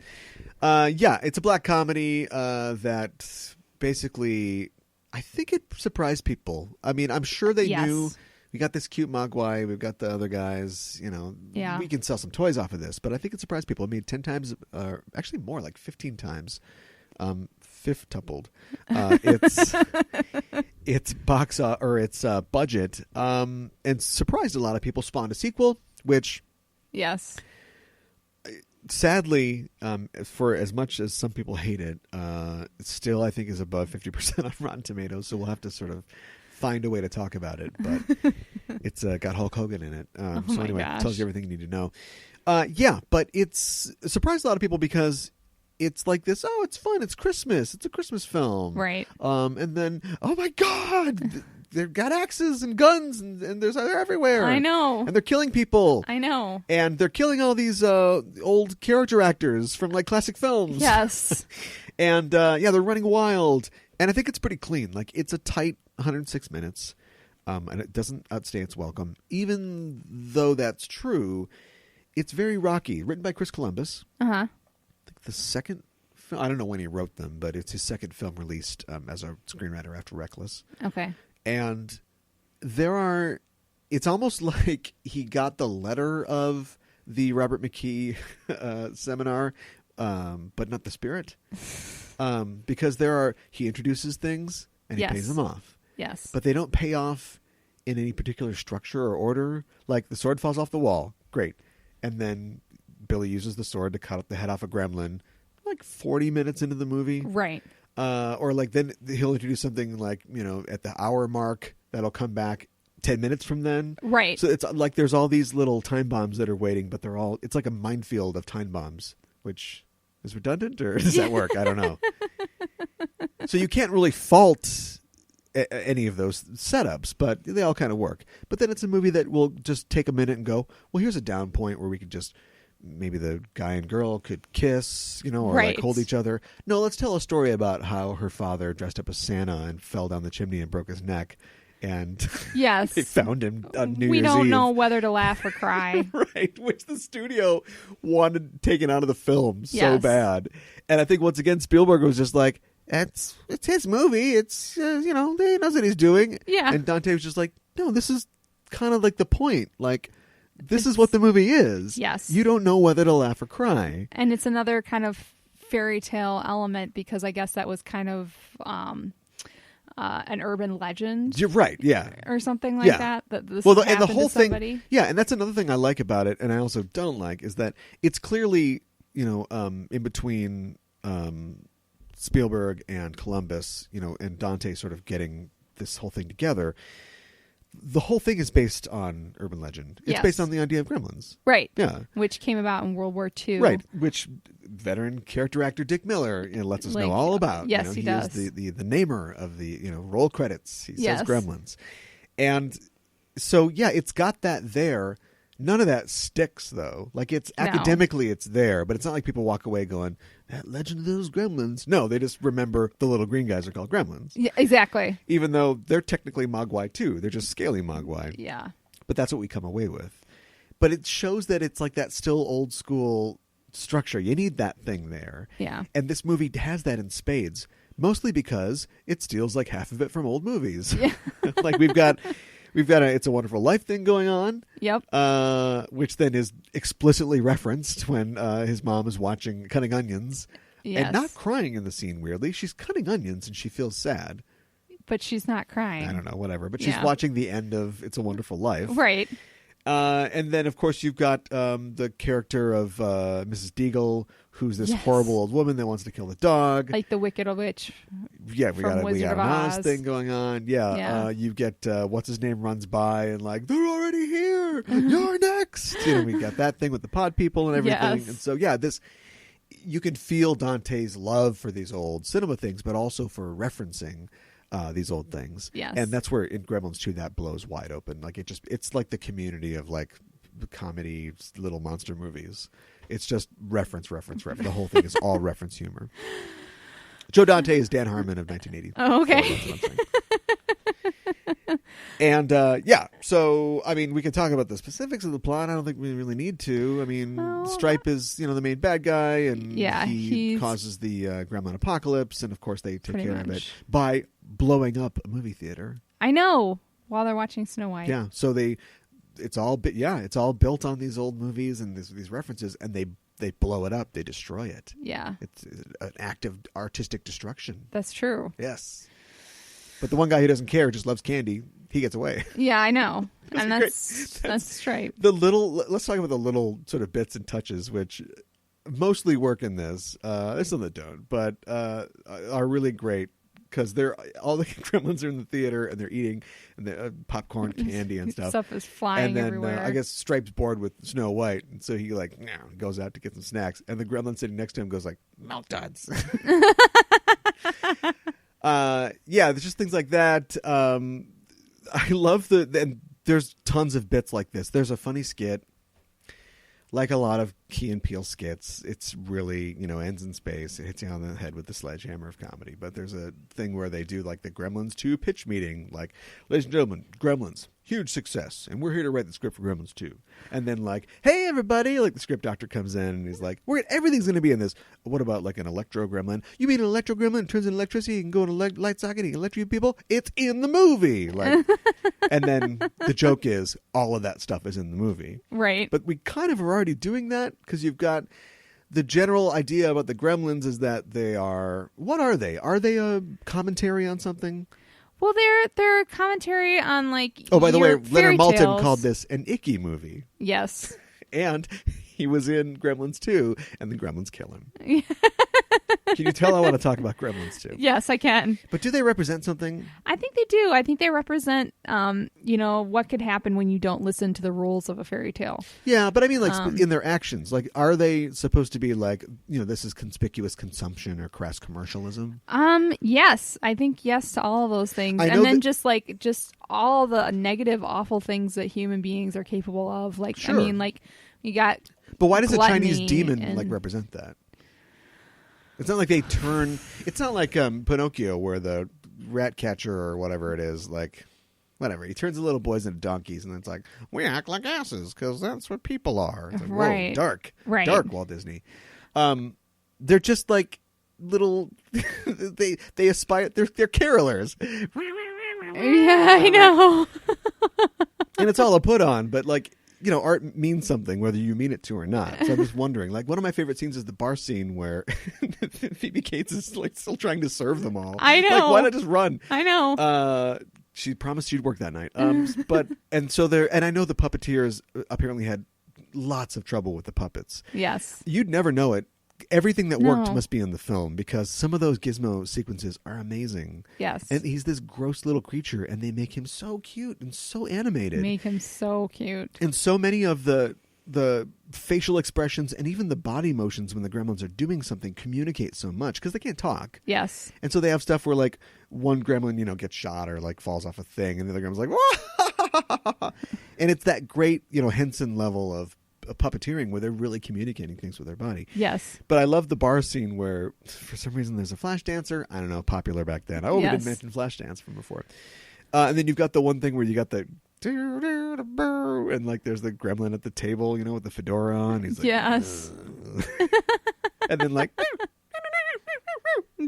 Yeah, it's a black comedy that basically, I think it surprised people. I mean, I'm sure they knew. We got this cute mogwai. We've got the other guys. Yeah. We can sell some toys off of this. But I think it surprised people. I mean, 10 times, actually more, like 15 times. Fifth-tupled. Its box or its budget, and surprised a lot of people. Spawned a sequel, which yes, sadly, for as much as some people hate it, still I think is above 50% on Rotten Tomatoes. So we'll have to sort of find a way to talk about it. But it's got Hulk Hogan in it. So anyway, it tells you everything you need to know. Yeah, but it's surprised a lot of people because it's like this, oh, it's fun, it's Christmas, it's a Christmas film. Right. And then, oh my God, they've got axes and guns and they're everywhere. I know. And they're killing people. I know. And they're killing all these old character actors from like classic films. Yes. And they're running wild. And I think it's pretty clean. Like, it's a tight 106 minutes. And it doesn't outstay its welcome. Even though that's true, it's very rocky. Written by Chris Columbus. Uh-huh. I think the second film, I don't know when he wrote them, but it's his second film released as a screenwriter after Reckless. Okay. And it's almost like he got the letter of the Robert McKee seminar, but not the spirit. Because he introduces things and he pays them off. Yes. But they don't pay off in any particular structure or order. Like the sword falls off the wall. Great. And then Billy uses the sword to cut up the head off a gremlin like 40 minutes into the movie. Right. Or like then he'll introduce something like, at the hour mark that'll come back 10 minutes from then. Right. So it's like there's all these little time bombs that are waiting, but it's like a minefield of time bombs, which is redundant, or does that work? I don't know. So you can't really fault any of those setups, but they all kind of work. But then it's a movie that will just take a minute and go, well, here's a down point where we could just, maybe the guy and girl could kiss, or like hold each other. No, let's tell a story about how her father dressed up as Santa and fell down the chimney and broke his neck. And yes, they found him on New Year's Eve. We don't know whether to laugh or cry. Right, which the studio wanted taken out of the film so bad. And I think once again Spielberg was just like, it's his movie. It's, he knows what he's doing. Yeah. And Dante was just like, no, this is kind of like the point. Like, this is what the movie is. Yes. You don't know whether to laugh or cry. And it's another kind of fairy tale element because I guess that was kind of an urban legend. You're right, yeah. Or something like that. That this and happened the whole to somebody. thing, yeah, and that's another thing I like about it, and I also don't like, is that it's clearly, in between Spielberg and Columbus, and Dante sort of getting this whole thing together. The whole thing is based on urban legend. It's based on the idea of Gremlins. Right. Yeah. Which came about in World War II. Right. Which veteran character actor Dick Miller lets us know all about. Yes, he does. Is the namer of the roll credits. He says Gremlins. And so, yeah, it's got that there. None of that sticks, though. Like, it's academically, it's there, but it's not like people walk away going, that Legend of those Gremlins. No, they just remember the little green guys are called Gremlins. Yeah, exactly. Even though they're technically Mogwai, too. They're just scaly Mogwai. Yeah. But that's what we come away with. But it shows that it's like that still old school structure. You need that thing there. Yeah. And this movie has that in spades, mostly because it steals like half of it from old movies. Yeah. Like we've got a It's a Wonderful Life thing going on. Yep. Which then is explicitly referenced when his mom is watching Cutting Onions. Yes. And not crying in the scene, weirdly. She's cutting onions and she feels sad. But she's not crying. I don't know, whatever. But she's watching the end of It's a Wonderful Life. Right. And then, of course, you've got the character of Mrs. Deagle, who's this horrible old woman that wants to kill the dog. Like the Wicked Witch. Yeah, we got an Oz thing going on. Yeah. Yeah. You get what's his name runs by and like, they're already here. You're next. We got that thing with the pod people and everything. Yes. And so, you can feel Dante's love for these old cinema things, but also for referencing these old things. Yes. And that's where in Gremlins 2 that blows wide open. Like it's like the community of like comedy little monster movies. It's just reference. The whole thing is all reference humor. Joe Dante is Dan Harmon of 1980. Oh, okay. And so I mean, we can talk about the specifics of the plot. I don't think we really need to. I mean, Stripe is the main bad guy, and he causes the Gremlin apocalypse, and of course they take care of it by blowing up a movie theater. I know, while they're watching Snow White. Yeah, so it's all built on these old movies and these references, and they blow it up, they destroy it. Yeah, it's an act of artistic destruction. That's true. Yes. But the one guy who doesn't care, just loves candy, he gets away. Yeah, I know. And that's Stripe. Let's talk about the little sort of bits and touches, which mostly work in this. There's some that don't, but are really great because all the Gremlins are in the theater and they're eating and popcorn, candy, and stuff. Stuff is flying and then, everywhere. I guess Stripe's bored with Snow White, and so he goes out to get some snacks, and the Gremlin sitting next to him goes like, "Milk duds." There's just things like that. I love and there's tons of bits like this. There's a funny skit, like a lot of Key and Peele skits. It's really, ends in space. It hits you on the head with the sledgehammer of comedy. But there's a thing where they do like the Gremlins 2 pitch meeting. Like, ladies and gentlemen, Gremlins, huge success. And we're here to write the script for Gremlins 2. And then like, hey, everybody, like the script doctor comes in and he's like, everything's going to be in this. What about like an electro gremlin? You mean an electro gremlin turns into electricity? You can go in a light socket, you can electrocute people? It's in the movie. Like, and then the joke is all of that stuff is in the movie. Right. But we kind of are already doing that because you've got the general idea about the Gremlins is that they are, what are they? Are they a commentary on something? Well, they're a commentary on like. Oh, by the way, Leonard Maltin tales. called this an icky movie. Yes. And he was in Gremlins 2, and the Gremlins kill him. Can you tell I want to talk about Gremlins 2? Yes, I can. But do they represent something? I think they do. I think they represent, what could happen when you don't listen to the rules of a fairy tale. Yeah, but I mean, like, in their actions. Like, are they supposed to be like, this is conspicuous consumption or crass commercialism? Yes. I think yes to all of those things. And then just all the negative, awful things that human beings are capable of. Like, sure. I mean, like, you got But why does a Chinese demon, represent that? It's not like they turn... It's not like Pinocchio where the rat catcher or whatever it is, like... Whatever. He turns the little boys into donkeys, and it's like, we act like asses, because that's what people are. It's like, right. Whoa, dark. Right. Dark, Walt Disney. They're just like... little they aspire. They're carolers. Yeah, I know. And it's all a put on, but like, you know, art means something whether you mean it to or not. So I'm just wondering, like, one of my favorite scenes is the bar scene where Phoebe Cates is like still trying to serve them all. I know. Like, why not just run? I know. She promised she'd work that night. But and I know the puppeteers apparently had lots of trouble with the puppets. Yes. You'd never know it. Everything that worked must be in the film because some of those Gizmo sequences are amazing. Yes. And he's this gross little creature and they make him so cute and so animated. Make him so cute. And so many of the facial expressions and even the body motions when the gremlins are doing something communicate so much because they can't talk. Yes. And so they have stuff where like one gremlin, you know, gets shot or like falls off a thing and the other gremlin's like, whoa! And it's that great, you know, Henson level of puppeteering where they're really communicating things with their body. Yes. But I love the bar scene where for some reason there's a flash dancer. I don't know, popular back then. We didn't mention flash dance from before. And then you've got the one thing where you got the and like there's the gremlin at the table, you know, with the fedora on. He's like, yes. And then like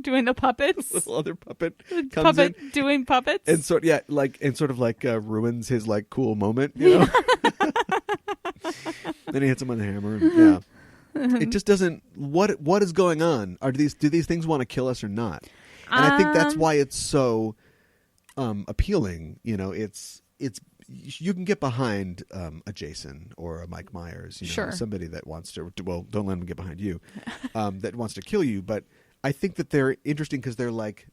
doing the puppets. This little other puppet comes in doing puppets. And sort of ruins his like cool moment, you know. Then he hits him with a hammer. And, yeah, it just doesn't. What is going on? Do these things want to kill us or not? And I think that's why it's so appealing. You know, it's you can get behind a Jason or a Mike Myers. You know, sure. Somebody that wants to. Well, don't let him get behind you. That wants to kill you. But I think that they're interesting because they're like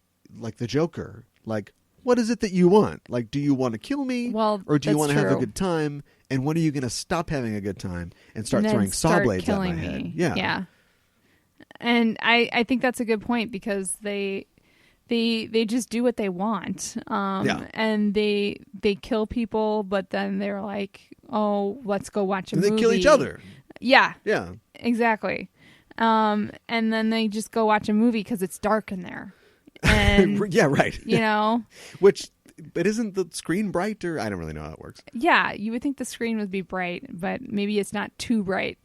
the Joker. Like, what is it that you want? Like, do you want to kill me? Well, or do you want to have a true. good time? And when are you going to stop having a good time and start throwing saw blades at my head? Yeah. Yeah. And I think that's a good point because they just do what they want. And they kill people, but then they're like, oh, let's go watch a movie. And they kill each other. Yeah. Yeah. Exactly. And then they just go watch a movie because it's dark in there. And yeah, right. You know? But isn't the screen bright or I don't really know how it works. Yeah, you would think the screen would be bright, but maybe it's not too bright.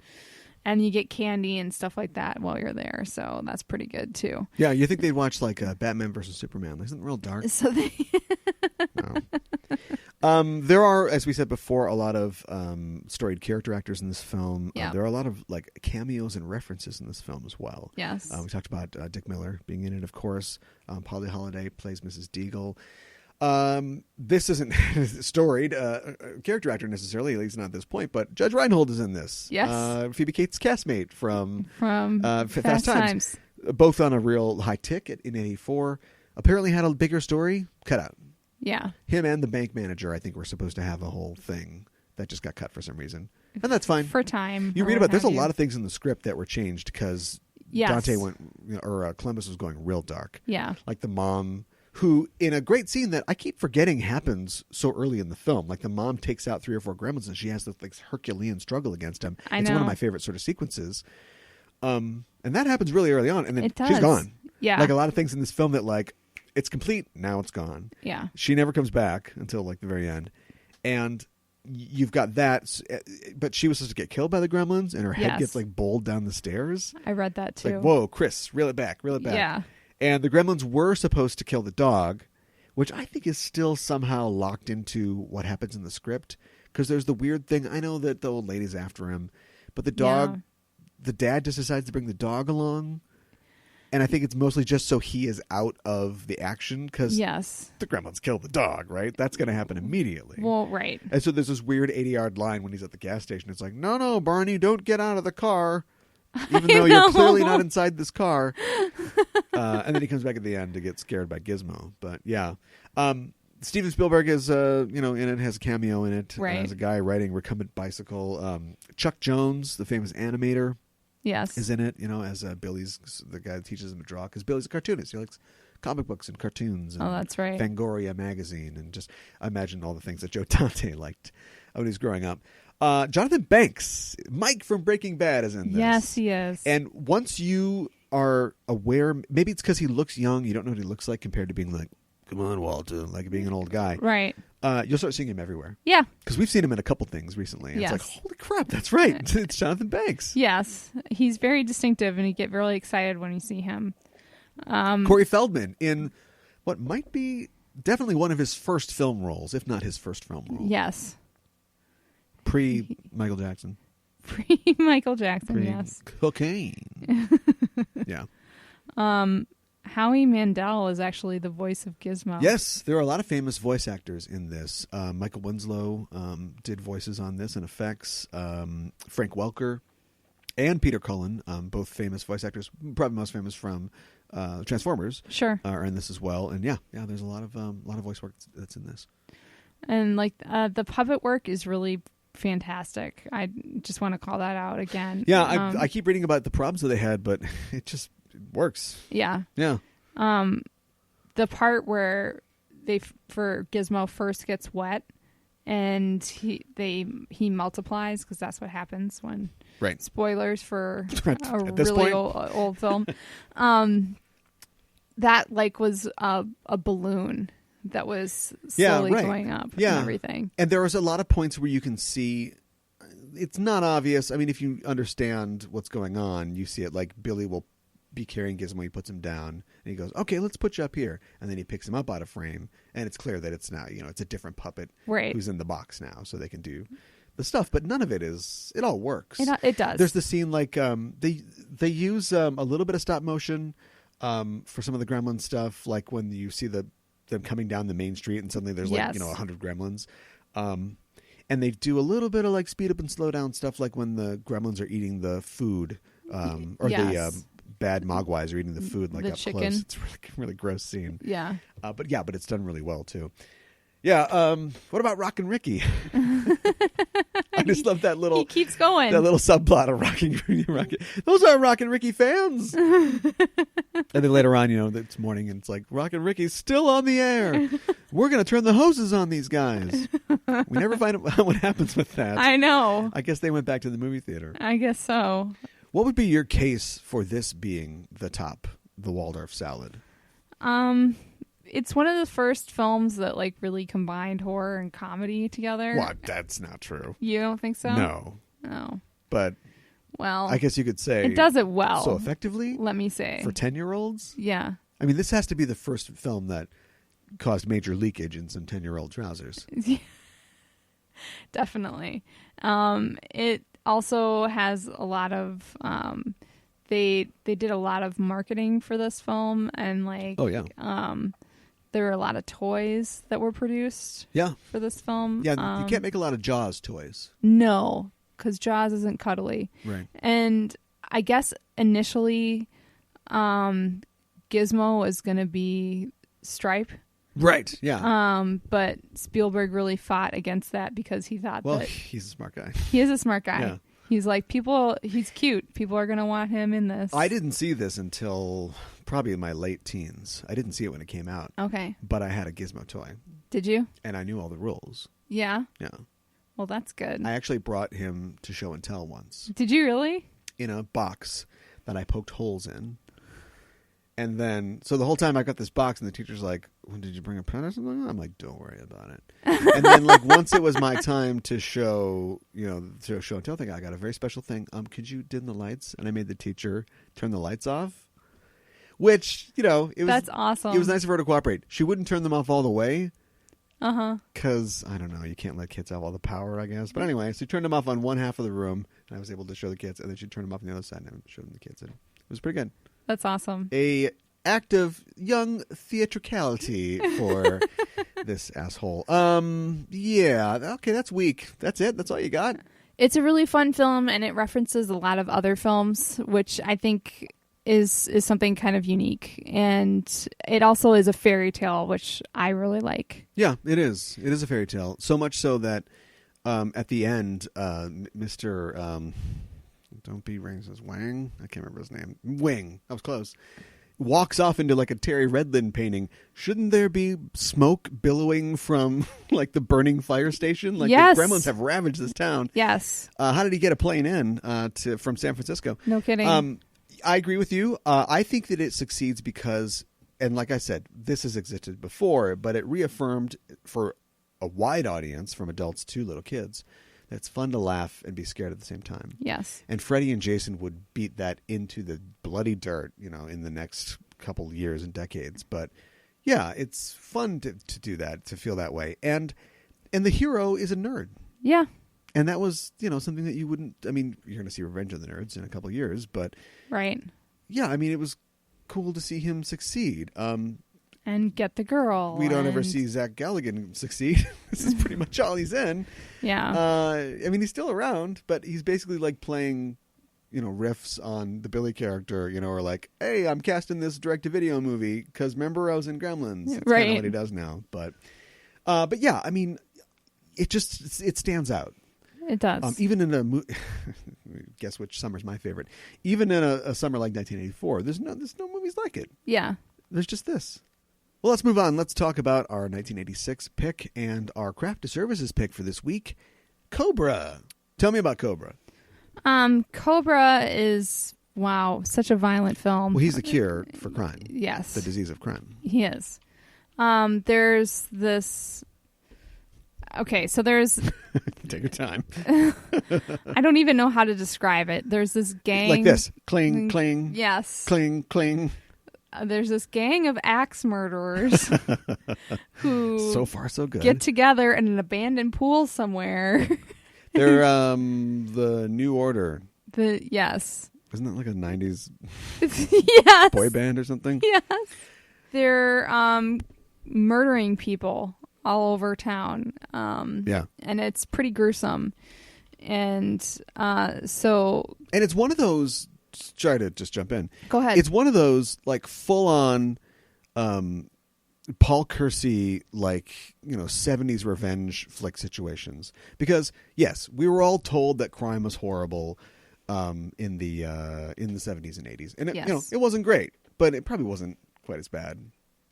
And you get candy and stuff like that while you're there, so that's pretty good too. Yeah, you think they'd watch like Batman versus Superman? Isn't it real dark? So they no. There are, as we said before, a lot of storied character actors in this film. Yeah. There are a lot of like cameos and references in this film as well. Yes. We talked about Dick Miller being in it, of course. Polly Holliday plays Mrs. Deagle. This isn't storied character actor necessarily, at least not at this point, but Judge Reinhold is in this. Yes. Phoebe Cates' castmate from Fast Times. Both on a real high ticket in 84. Apparently had a bigger story cut out. Yeah. Him and the bank manager, I think, were supposed to have a whole thing that just got cut for some reason. And that's fine. For time. You read about there's a lot of things in the script that were changed because Dante went, or Columbus was going real dark. Yeah. Like the mom, who in a great scene that I keep forgetting happens so early in the film. Like the mom takes out 3 or 4 gremlins and she has this like Herculean struggle against him. It's one of my favorite sort of sequences. And that happens really early on. And then she's gone. Yeah. Like a lot of things in this film that like, it's complete, now it's gone. Yeah. She never comes back until like the very end. And you've got that, but she was supposed to get killed by the gremlins and her head gets like bowled down the stairs. I read that too. Like, whoa, Chris, reel it back. Yeah. And the gremlins were supposed to kill the dog, which I think is still somehow locked into what happens in the script. Because there's the weird thing. I know that the old lady's after him, but the dog, the dad just decides to bring the dog along. And I think it's mostly just so he is out of the action because the gremlins killed the dog, right? That's going to happen immediately. Well, right. And so there's this weird 80-yard line when he's at the gas station. It's like, no, Barney, don't get out of the car. Even though you're clearly not inside this car. And then he comes back at the end to get scared by Gizmo. But yeah. Steven Spielberg is, in it, has a cameo in it. Right. As a guy riding recumbent bicycle. Chuck Jones, the famous animator. Yes. Is in it, as Billy's the guy that teaches him to draw. Because Billy's a cartoonist. He likes comic books and cartoons. And that's right. Fangoria magazine. And just, I imagine all the things that Joe Dante liked when he was growing up. Jonathan Banks, Mike from Breaking Bad, is in this. Yes, he is. And once you are aware, maybe it's because he looks young, you don't know what he looks like compared to being like, come on, Walter, like being an old guy. Right. You'll start seeing him everywhere. Yeah. Because we've seen him in a couple things recently. And yes. It's like, holy crap, that's right. It's Jonathan Banks. Yes. He's very distinctive, and you get really excited when you see him. Corey Feldman in what might be definitely one of his first film roles, if not his first film role. Yes. Pre-Michael Jackson. Pre-Michael Jackson, yes. Cocaine. Yeah. Howie Mandel is actually the voice of Gizmo. Yes, there are a lot of famous voice actors in this. Michael Winslow did voices on this and effects. Frank Welker and Peter Cullen, both famous voice actors, probably most famous from Transformers. Sure. Are in this as well. And yeah, there's a lot of voice work that's in this. And like the puppet work is really fantastic. I just want to call that out again. Yeah, I keep reading about the problems that they had, but it just works. Yeah. Yeah. The part where Gizmo first gets wet and he multiplies, because that's what happens when spoilers for a really old film. That like was a balloon that was slowly going up and everything. And there was a lot of points where you can see it's not obvious. I mean, if you understand what's going on, you see it like Billy will be carrying Gizmo, he puts him down, and he goes, okay, let's put you up here. And then he picks him up out of frame, and it's clear that it's now, it's a different puppet who's in the box now, so they can do the stuff. But none of it all works. It does. There's the scene like they use a little bit of stop motion for some of the Gremlin stuff, like when you see them coming down the main street and suddenly there's 100 Gremlins. And they do a little bit of like speed up and slow down stuff, like when the Gremlins are eating the food, the bad Mogwais are eating the food like the up chicken. close. It's a really gross scene. Yeah. But it's done really well too. Yeah. What about Rockin' Ricky? I just love that little. He keeps going. That little subplot of Rockin' Ricky. Those are Rockin' Ricky fans. And then later on, it's morning and it's like Rockin' Ricky's still on the air. We're gonna turn the hoses on these guys. We never find out what happens with that. I know. I guess they went back to the movie theater. I guess so. What would be your case for this being the Waldorf salad? It's one of the first films that like really combined horror and comedy together. What? That's not true. You don't think so? No. But I guess you could say it does it well. So effectively? Let me say. For 10-year-olds? Yeah. I mean, this has to be the first film that caused major leakage in some 10-year-old trousers. Definitely. It also has a lot of they did a lot of marketing for this film, and like there were a lot of toys that were produced for this film. Yeah, you can't make a lot of Jaws toys. No, because Jaws isn't cuddly. Right. And I guess initially Gizmo was going to be Stripe. Right, yeah. But Spielberg really fought against that because he thought that... Well, he's a smart guy. He is a smart guy. Yeah. He's like, he's cute. People are going to want him in this. I didn't see this until probably in my late teens. I didn't see it when it came out. Okay. But I had a Gizmo toy. Did you? And I knew all the rules. Yeah? Yeah. Well, that's good. I actually brought him to show and tell once. Did you really? In a box that I poked holes in. And then, so the whole time I got this box, and the teacher's like, well, did you bring a pen or something? I'm like, don't worry about it. And then, like, once it was my time to show, to show and tell thing, I got a very special thing. Could you dim the lights? And I made the teacher turn the lights off. Which, it was... That's awesome. It was nice of her to cooperate. She wouldn't turn them off all the way. Uh-huh. Because, I don't know, you can't let kids have all the power, I guess. But anyway, so she turned them off on one half of the room, and I was able to show the kids. And then she turned them off on the other side, and I showed them the kids. And it was pretty good. That's awesome. A act of young theatricality for this asshole. Yeah. Okay, that's weak. That's it? That's all you got? It's a really fun film, and it references a lot of other films, which I think is something kind of unique. And it also is a fairy tale, which I really like. Yeah, it is. It is a fairy tale. So much so that at the end, Mr. Don't be racist. Wang? I can't remember his name. Wing. I was close. Walks off into like a Terry Redlin painting. Shouldn't there be smoke billowing from like the burning fire station? Like yes. The Gremlins have ravaged this town. Yes. How did he get a plane in from San Francisco? No kidding. I agree with you. I think that it succeeds because, and like I said, this has existed before, but it reaffirmed for a wide audience, from adults to little kids, that it's fun to laugh and be scared at the same time. Yes. And Freddy and Jason would beat that into the bloody dirt, in the next couple years and decades. But yeah, it's fun to do that, to feel that way. And the hero is a nerd. Yeah. And that was, something that you wouldn't, I mean, you're going to see Revenge of the Nerds in a couple of years, but right. Yeah, I mean, it was cool to see him succeed. And get the girl. We don't ever see Zach Galligan succeed. This is pretty much all he's in. Yeah. I mean, he's still around, but he's basically like playing, riffs on the Billy character, or like, hey, I'm casting this direct-to-video movie because remember I was in Gremlins. That's kind of what he does now. But yeah, I mean, it stands out. It does. Even in a guess which summer's my favorite. Even in a summer like 1984, there's no movies like it. Yeah. There's just this. Well, let's move on. Let's talk about our 1986 pick and our craft to services pick for this week, Cobra. Tell me about Cobra. Cobra is, such a violent film. Well, he's the cure for crime. Yes. The disease of crime. He is. There's this... Okay, so there's... Take your time. I don't even know how to describe it. There's this gang... Like this. Cling, cling. Yes. Cling, cling. There's this gang of axe murderers who... So far, so good. Get together in an abandoned pool somewhere. They're the New Order. Yes. Isn't that like a 90s yes. boy band or something? Yes. They're murdering people all over town. Yeah. And it's pretty gruesome. And And it's one of those... Try to just jump in. Go ahead. It's one of those like full-on Paul Kersey, like, 70s revenge flick situations. Because yes, we were all told that crime was horrible in the 70s and 80s, and it, it wasn't great, but it probably wasn't quite as bad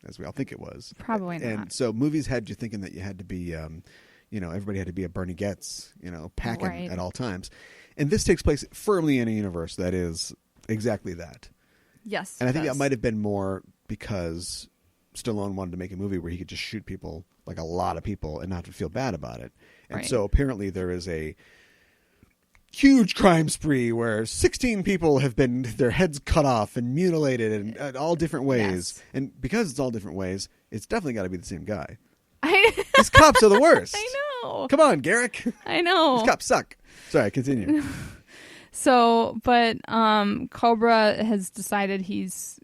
as we all think it was. Probably not. And so movies had you thinking that you had to be, everybody had to be a Bernie Getz, packing at all times. And this takes place firmly in a universe that is exactly that. Yes. And I think that might have been more because Stallone wanted to make a movie where he could just shoot people, like a lot of people, and not to feel bad about it. And so apparently there is a huge crime spree where 16 people have been their heads cut off and mutilated in all different ways. Yes. And because it's all different ways, it's definitely got to be the same guy. These cops are the worst. I know. Come on, Garrick. I know. These cops suck. Sorry, continue. So, but Cobra has decided he's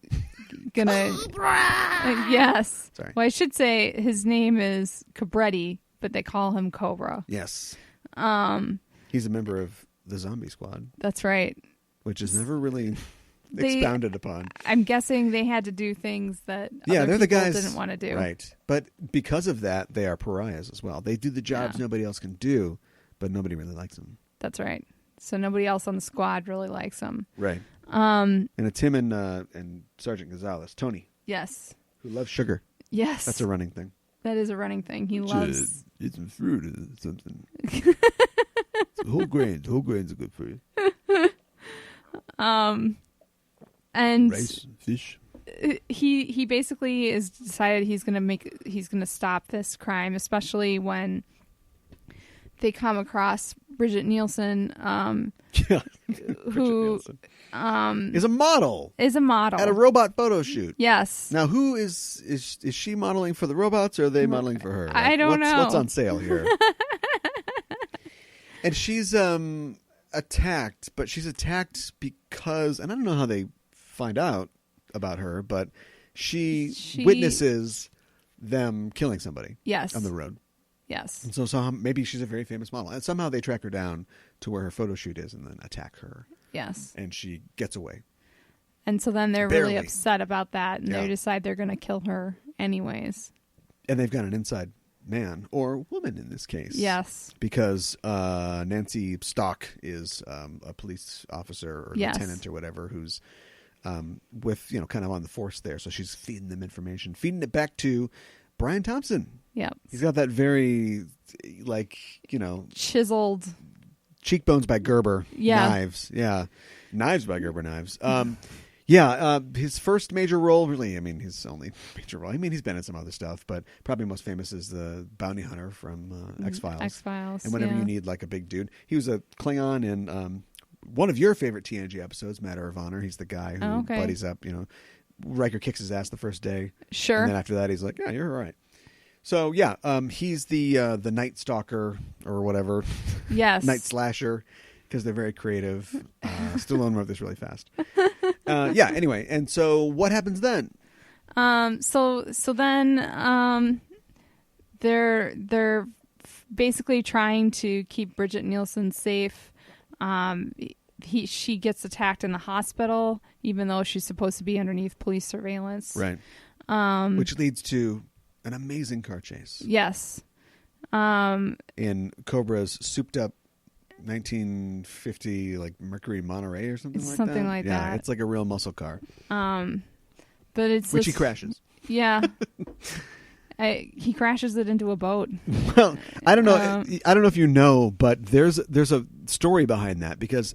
gonna... Cobra! Yes. Sorry. Well, I should say his name is Cabretti, but they call him Cobra. Yes. He's a member of the Zombie Squad. That's right. Which is never really expounded upon. I'm guessing they had to do things that other the people guys didn't want to do. Right. But because of that, they are pariahs as well. They do the jobs nobody else can do, but nobody really likes them. That's right. So nobody else on the squad really likes him. Right. And it's him and Sergeant Gonzalez, Tony. Yes. Who loves sugar. Yes. That's a running thing. That is a running thing. He loves... Eat some fruit or something. Whole grains. Whole grains are good for you. And rice, fish. He basically is decided he's gonna stop this crime, especially when they come across Bridget Nielsen, who is a model. At a robot photo shoot. Yes. Now, who is she modeling for the robots, or are they modeling for her? I don't know. What's on sale here? And she's attacked, but she's attacked because, and I don't know how they find out about her, but she witnesses them killing somebody. Yes. On the road. Yes. And so maybe she's a very famous model. And somehow they track her down to where her photo shoot is and then attack her. Yes. And she gets away. And so then they're Barely. really upset about that, and they decide they're going to kill her anyways. And they've got an inside man, or woman in this case. Yes. Because Nancy Stock is a police officer or lieutenant or whatever who's with, kind of on the force there. So she's feeding them information, feeding it back to Brian Thompson. Yep. He's got that very, chiseled cheekbones by Gerber knives. Yeah. Knives by Gerber knives. His first major role, really, his only major role. He's been in some other stuff, but probably most famous is the bounty hunter from X-Files. X-Files, and whenever you need, like, a big dude. He was a Klingon in one of your favorite TNG episodes, Matter of Honor. He's the guy who buddies up, Riker kicks his ass the first day. Sure. And then after that, he's like, yeah, you're all right. So, yeah, he's the Night Stalker or whatever. Yes. Night Slasher, because they're very creative. Stallone wrote this really fast. Yeah, anyway. And so what happens then? So then they're basically trying to keep Bridget Nielsen safe. She gets attacked in the hospital, even though she's supposed to be underneath police surveillance. Right. Which leads to an amazing car chase. Yes. In Cobra's souped up 1950 like Mercury Monterey or something like that. Something like that. Yeah, it's like a real muscle car. But it's which he crashes. Yeah. He crashes it into a boat. Well, I don't know. I don't know if you know, but there's a story behind that because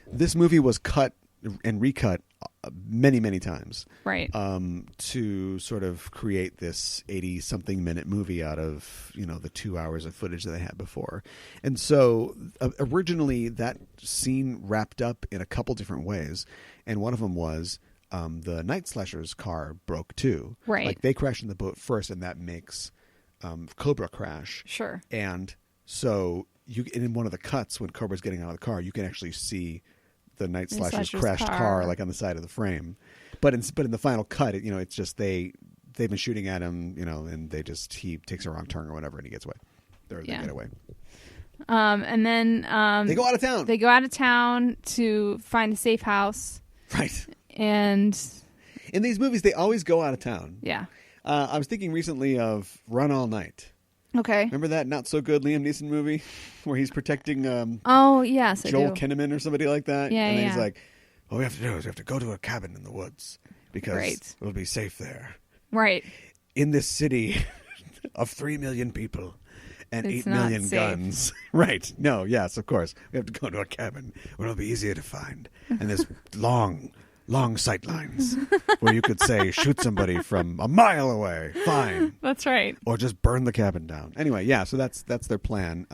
this movie was cut and recut many, many times. Right. To sort of create this 80-something minute movie out of, the 2 hours of footage that they had before. And so originally that scene wrapped up in a couple different ways. And one of them was the Night Slasher's car broke too. Right. Like they crash in the boat first and that makes Cobra crash. Sure. And so in one of the cuts when Cobra's getting out of the car, you can actually see the Night Slasher's crashed car like on the side of the frame, but in the final cut, it's just they've been shooting at him, and he takes a wrong turn or whatever, and he gets away. They get away. And then they go out of town. They go out of town to find a safe house. Right. And in these movies, they always go out of town. Yeah. I was thinking recently of Run All Night. Okay. Remember that not so good Liam Neeson movie where he's protecting oh, yes, Joel I do. Kinnaman or somebody like that? Yeah, and then yeah. he's like, what we have to do is we have to go to a cabin in the woods because we'll be safe there. Right. In this city of 3 million people and It's 8 million not safe. guns. Right. No, yes, of course. We have to go to a cabin where it'll be easier to find. And there's long sight lines where you could say shoot somebody from a mile away. Fine. That's right. Or just burn the cabin down. Anyway, yeah, so that's their plan.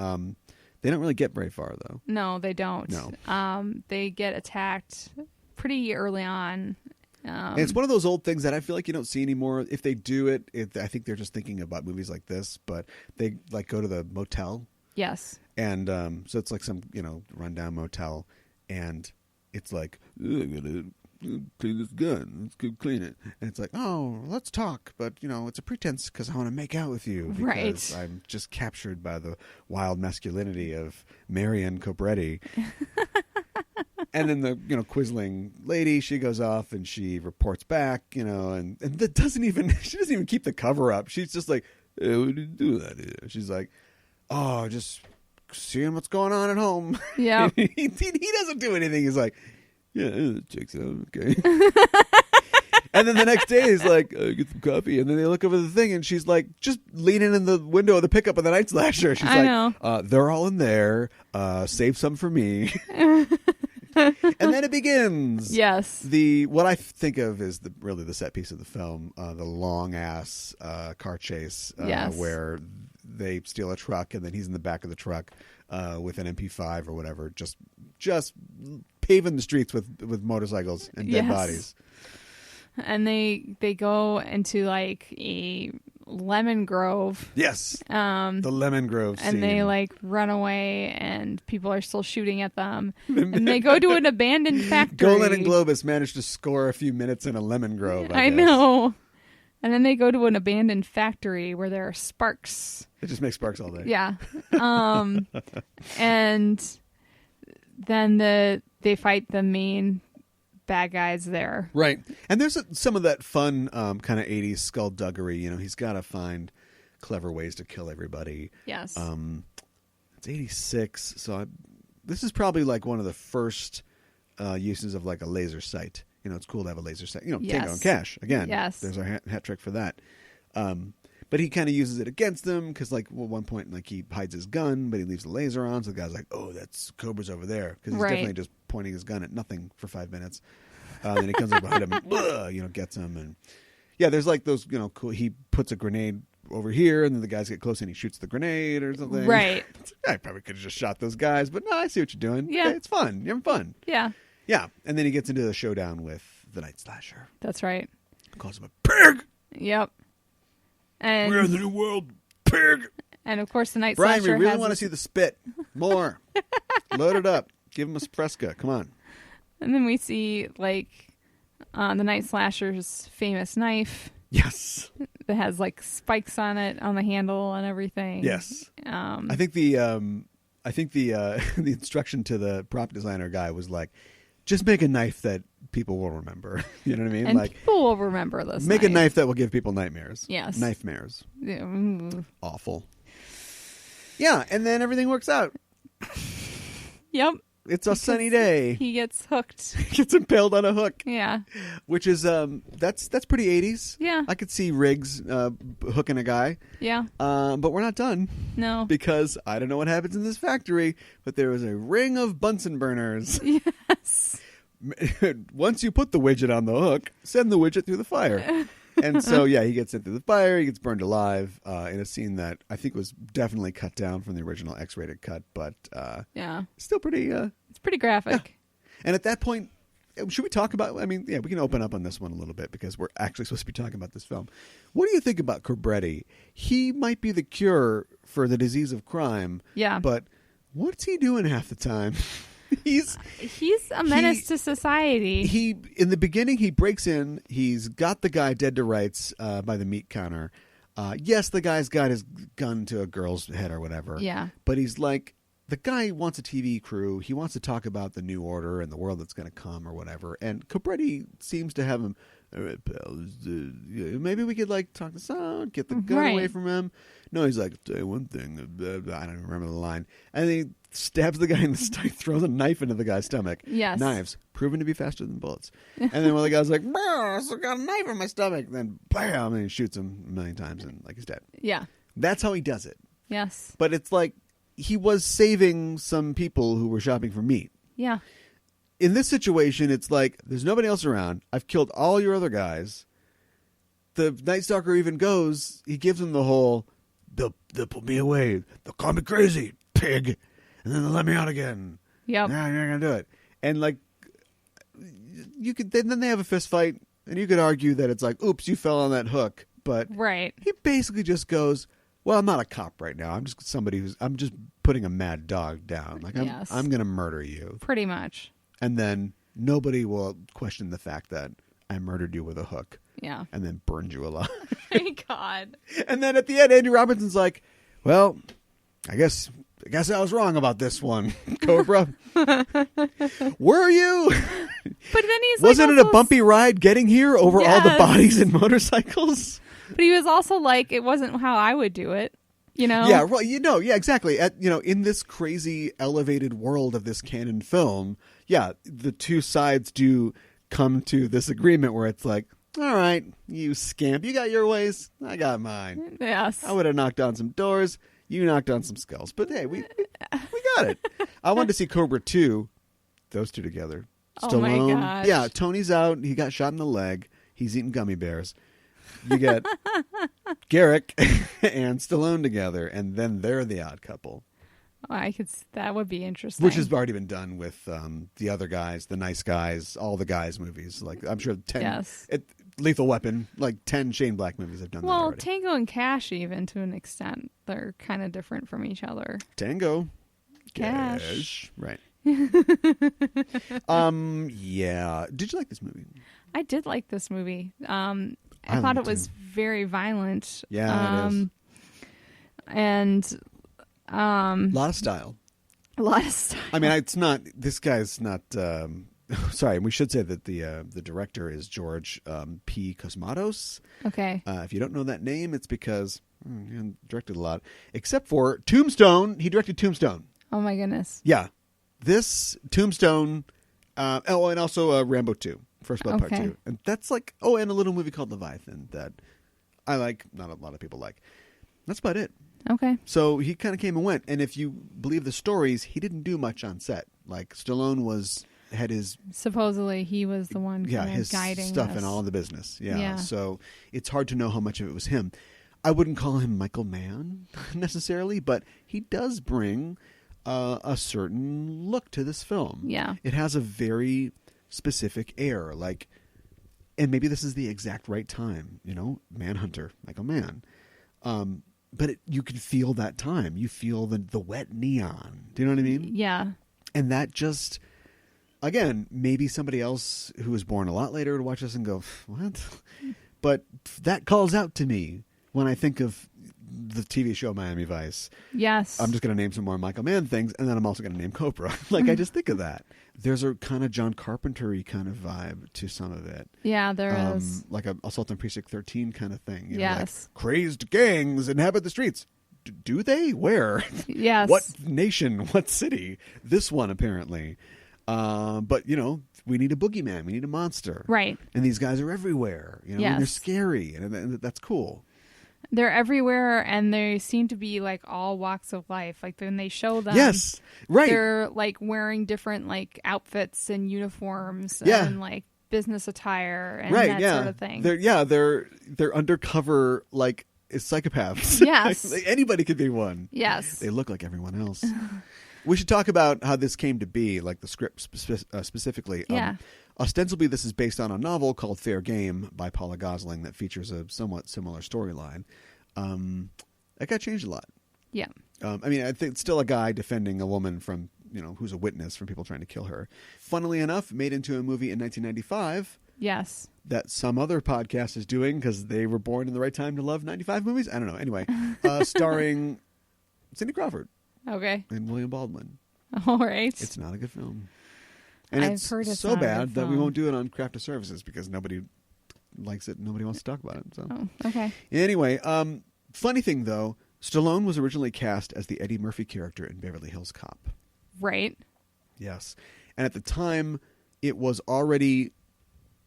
They don't really get very far though. No, they don't. No. They get attacked pretty early on. And it's one of those old things that I feel like you don't see anymore. If they do it, I think they're just thinking about movies like this, but they like go to the motel. Yes. And so it's like some, rundown motel and it's like, clean this gun. Let's go clean it. And it's like, oh, let's talk. But, it's a pretense because I want to make out with you. Because I'm just captured by the wild masculinity of Marianne Cobretti. And then the, quisling lady, she goes off and she reports back, and that she doesn't even keep the cover up. She's just like, hey, what did you do that here? She's like, oh, just seeing what's going on at home. Yeah. he doesn't do anything. He's like, yeah, it checks out. Okay. And then the next day he's like, get some coffee. And then they look over the thing and she's like, just leaning in the window of the pickup of the Night Slasher. She's they're all in there. Save some for me. And then it begins. Yes. What I think of is really the set piece of the film, the long ass car chase where they steal a truck and then he's in the back of the truck with an MP5 or whatever, just paving the streets with motorcycles and dead bodies. And they go into like a lemon grove. Yes. The lemon grove scene. And they like run away and people are still shooting at them. And they go to an abandoned factory. Golan and Globus managed to score a few minutes in a lemon grove. I guess. know. And then they go to an abandoned factory where there are sparks. It just makes sparks all day. Yeah. And then they fight the main bad guys there. Right. And there's some of that fun kind of 80s skullduggery. He's got to find clever ways to kill everybody. Yes. It's 86, so this is probably like one of the first uses of like a laser sight. It's cool to have a laser sight. Tango and Cash. Again, there's our hat trick for that. But he kind of uses it against them because, like, at one point, like, he hides his gun, but he leaves the laser on. So the guy's like, oh, that's Cobra's over there. Because he's definitely just pointing his gun at nothing for 5 minutes. And he comes up behind him and, gets him. And, yeah, there's, like, those, cool. He puts a grenade over here, and then the guys get close, and he shoots the grenade or something. Right. I probably could have just shot those guys, but no, I see what you're doing. Yeah. Okay, it's fun. You're having fun. Yeah. Yeah. And then he gets into the showdown with the Night Slasher. That's right. Calls him a pig. Yep. And we're the new world pig. And of course, the night Brian, slasher we really want to see the spit more. Load it up. Give him a Fresca. Come on. And then we see like the night slasher's famous knife. Yes. That has like spikes on it on the handle and everything. Yes. I think the the instruction to the prop designer guy was like, just make a knife that people will remember. You know what I mean? And like people will remember this. Make a knife that will give people nightmares. Yes. Nightmares. Yeah. Awful. Yeah, and then everything works out. Yep. It's a sunny day. He gets hooked. He gets impaled on a hook. Yeah. Which is that's pretty 80s. Yeah. I could see Riggs hooking a guy. Yeah. But we're not done. No. Because I don't know what happens in this factory, but there is a ring of Bunsen burners. Yes. Once you put the widget on the hook, send the widget through the fire. And so, yeah, he gets sent through the fire. He gets burned alive in a scene that I think was definitely cut down from the original X-rated cut, but yeah, still pretty. It's pretty graphic. Yeah. And at that point, should we talk about? I mean, yeah, we can open up on this one a little bit because we're actually supposed to be talking about this film. What do you think about Cobretti? He might be the cure for the disease of crime. Yeah, but what's he doing half the time? He's a menace to society. He in the beginning he breaks in. He's got the guy dead to rights by the meat counter. Yes, the guy's got his gun to a girl's head or whatever. Yeah, but he's like the guy wants a TV crew. He wants to talk about the new order and the world that's going to come or whatever. And Cobretti seems to have him. All right, pals, maybe we could like talk this out, get the gun away from him. No, he's like, tell you one thing. I don't remember the line. And he stabs the guy in the stomach, throws a knife into the guy's stomach. Yes. Knives, proven to be faster than bullets. And then when the guy's like, I still got a knife in my stomach, then bam, and he shoots him a million times and like he's dead. Yeah. That's how he does it. Yes. But it's like he was saving some people who were shopping for meat. Yeah. In this situation, it's like, there's nobody else around. I've killed all your other guys. The Night Stalker even goes, he gives him the whole, they'll put me away. They'll call me crazy, pig. And then they'll let me out again. Yep. Nah, you're not going to do it. And like, you could, then they have a fist fight. And you could argue that it's like, oops, you fell on that hook. But right. He basically just goes, well, I'm not a cop right now. I'm just somebody I'm just putting a mad dog down. Like, I'm going to murder you. Pretty much. And then nobody will question the fact that I murdered you with a hook. Yeah. And then burned you alive. Thank God. And then at the end, Andy Robinson's like, well, I guess I was wrong about this one, Cobra. Were you? But then he's Wasn't it a bumpy ride getting here over all the bodies and motorcycles? But he was also like, it wasn't how I would do it. You know? Yeah, well, yeah, exactly. In this crazy elevated world of this canon film, yeah, the two sides do come to this agreement where it's like, all right, you scamp, you got your ways, I got mine. Yes. I would have knocked on some doors, you knocked on some skulls. But hey, we got it. I wanted to see Cobra 2, those two together. Stallone. Oh my gosh. Yeah, Tony's out, he got shot in the leg, he's eating gummy bears. You get Garrick and Stallone together, and then they're the odd couple. That would be interesting. Which has already been done with the other guys, the nice guys, all the guys movies. Like I'm sure 10 Lethal Weapon, like 10 Shane Black movies have done that already. Well, Tango and Cash, even to an extent, they're kind of different from each other. Tango, Cash, right? Yeah. Did you like this movie? I did like this movie. I thought it was very violent. Yeah, it is. And a lot of style. I mean, it's not. This guy's not. Sorry, we should say that the director is George P. Cosmatos. Okay. If you don't know that name, it's because he directed a lot, except for Tombstone. He directed Tombstone. Oh my goodness. Yeah, this Tombstone. And also Rambo 2. First Blood Part 2. And that's like, and a little movie called Leviathan that I like, not a lot of people like. That's about it. Okay. So he kind of came and went. And if you believe the stories, he didn't do much on set. Like Stallone had his... Supposedly he was the one his guiding stuff us. and all the business. Yeah. So it's hard to know how much of it was him. I wouldn't call him Michael Mann necessarily, but he does bring a certain look to this film. Yeah. It has a very... specific air. Like And maybe this is the exact right time, Manhunter, Michael Mann. But you can feel that time. You feel the wet neon. Do you know what I mean? Yeah. And that just, again, maybe somebody else who was born a lot later would watch this and go, what? But that calls out to me when I think of the TV show Miami Vice. Yes. I'm just going to name some more Michael Mann things, and then I'm also going to name Cobra. I just think of that. There's a kind of John Carpenter-y kind of vibe to some of it. Yeah, there is. Like a Assault on Precinct 13 kind of thing. Yes. Crazed gangs inhabit the streets. Do they? Where? Yes. What nation? What city? This one, apparently. But, we need a boogeyman. We need a monster. Right. And these guys are everywhere. Yes. And they're scary. And that's cool. They're everywhere, and they seem to be all walks of life. When they show them, yes, right, they're wearing different outfits and uniforms, and business attire and that sort of thing. They're undercover psychopaths. Yes, anybody could be one. Yes, they look like everyone else. We should talk about how this came to be, the script specifically. Yeah. Ostensibly, this is based on a novel called Fair Game by Paula Gosling that features a somewhat similar storyline. It got changed a lot. Yeah. I think it's still a guy defending a woman from, who's a witness from people trying to kill her. Funnily enough, made into a movie in 1995. Yes. That some other podcast is doing because they were born in the right time to love 95 movies. I don't know. Anyway, starring Cindy Crawford. Okay. And William Baldwin. All right. It's not a good film. And I've it's heard it's so not a bad good that we film. won't do it on Craft of Services because nobody likes it and nobody wants to talk about it. So. Oh, okay. Anyway, funny thing though, Stallone was originally cast as the Eddie Murphy character in Beverly Hills Cop. Right. Yes. And at the time, it was already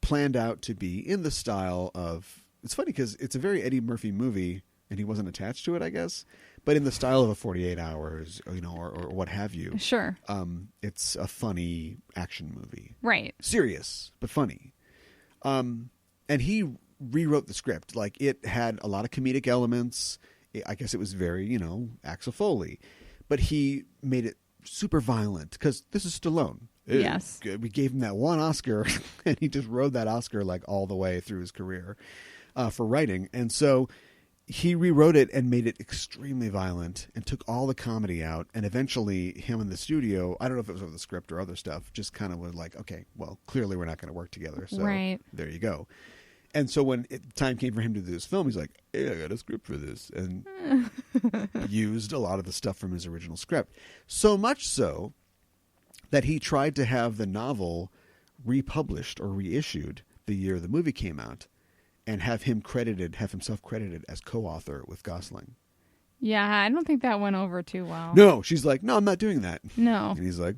planned out to be in the style of... It's funny because it's a very Eddie Murphy movie and he wasn't attached to it, I guess. But in the style of a 48 Hours, or what have you. Sure. It's a funny action movie. Right. Serious, but funny. And he rewrote the script. It had a lot of comedic elements. I guess it was very, Axel Foley. But he made it super violent because this is Stallone. Yes. We gave him that one Oscar and he just rode that Oscar all the way through his career for writing. And so he rewrote it and made it extremely violent and took all the comedy out. And eventually him in the studio, I don't know if it was over the script or other stuff, just kind of was okay, well, clearly we're not going to work together. So There you go. And so when time came for him to do this film, he's like, hey, I got a script for this. And used a lot of the stuff from his original script. So much so that he tried to have the novel republished or reissued the year the movie came out. And have himself credited as co-author with Gosling. Yeah, I don't think that went over too well. No, she's like, no, I'm not doing that. No. And he's like,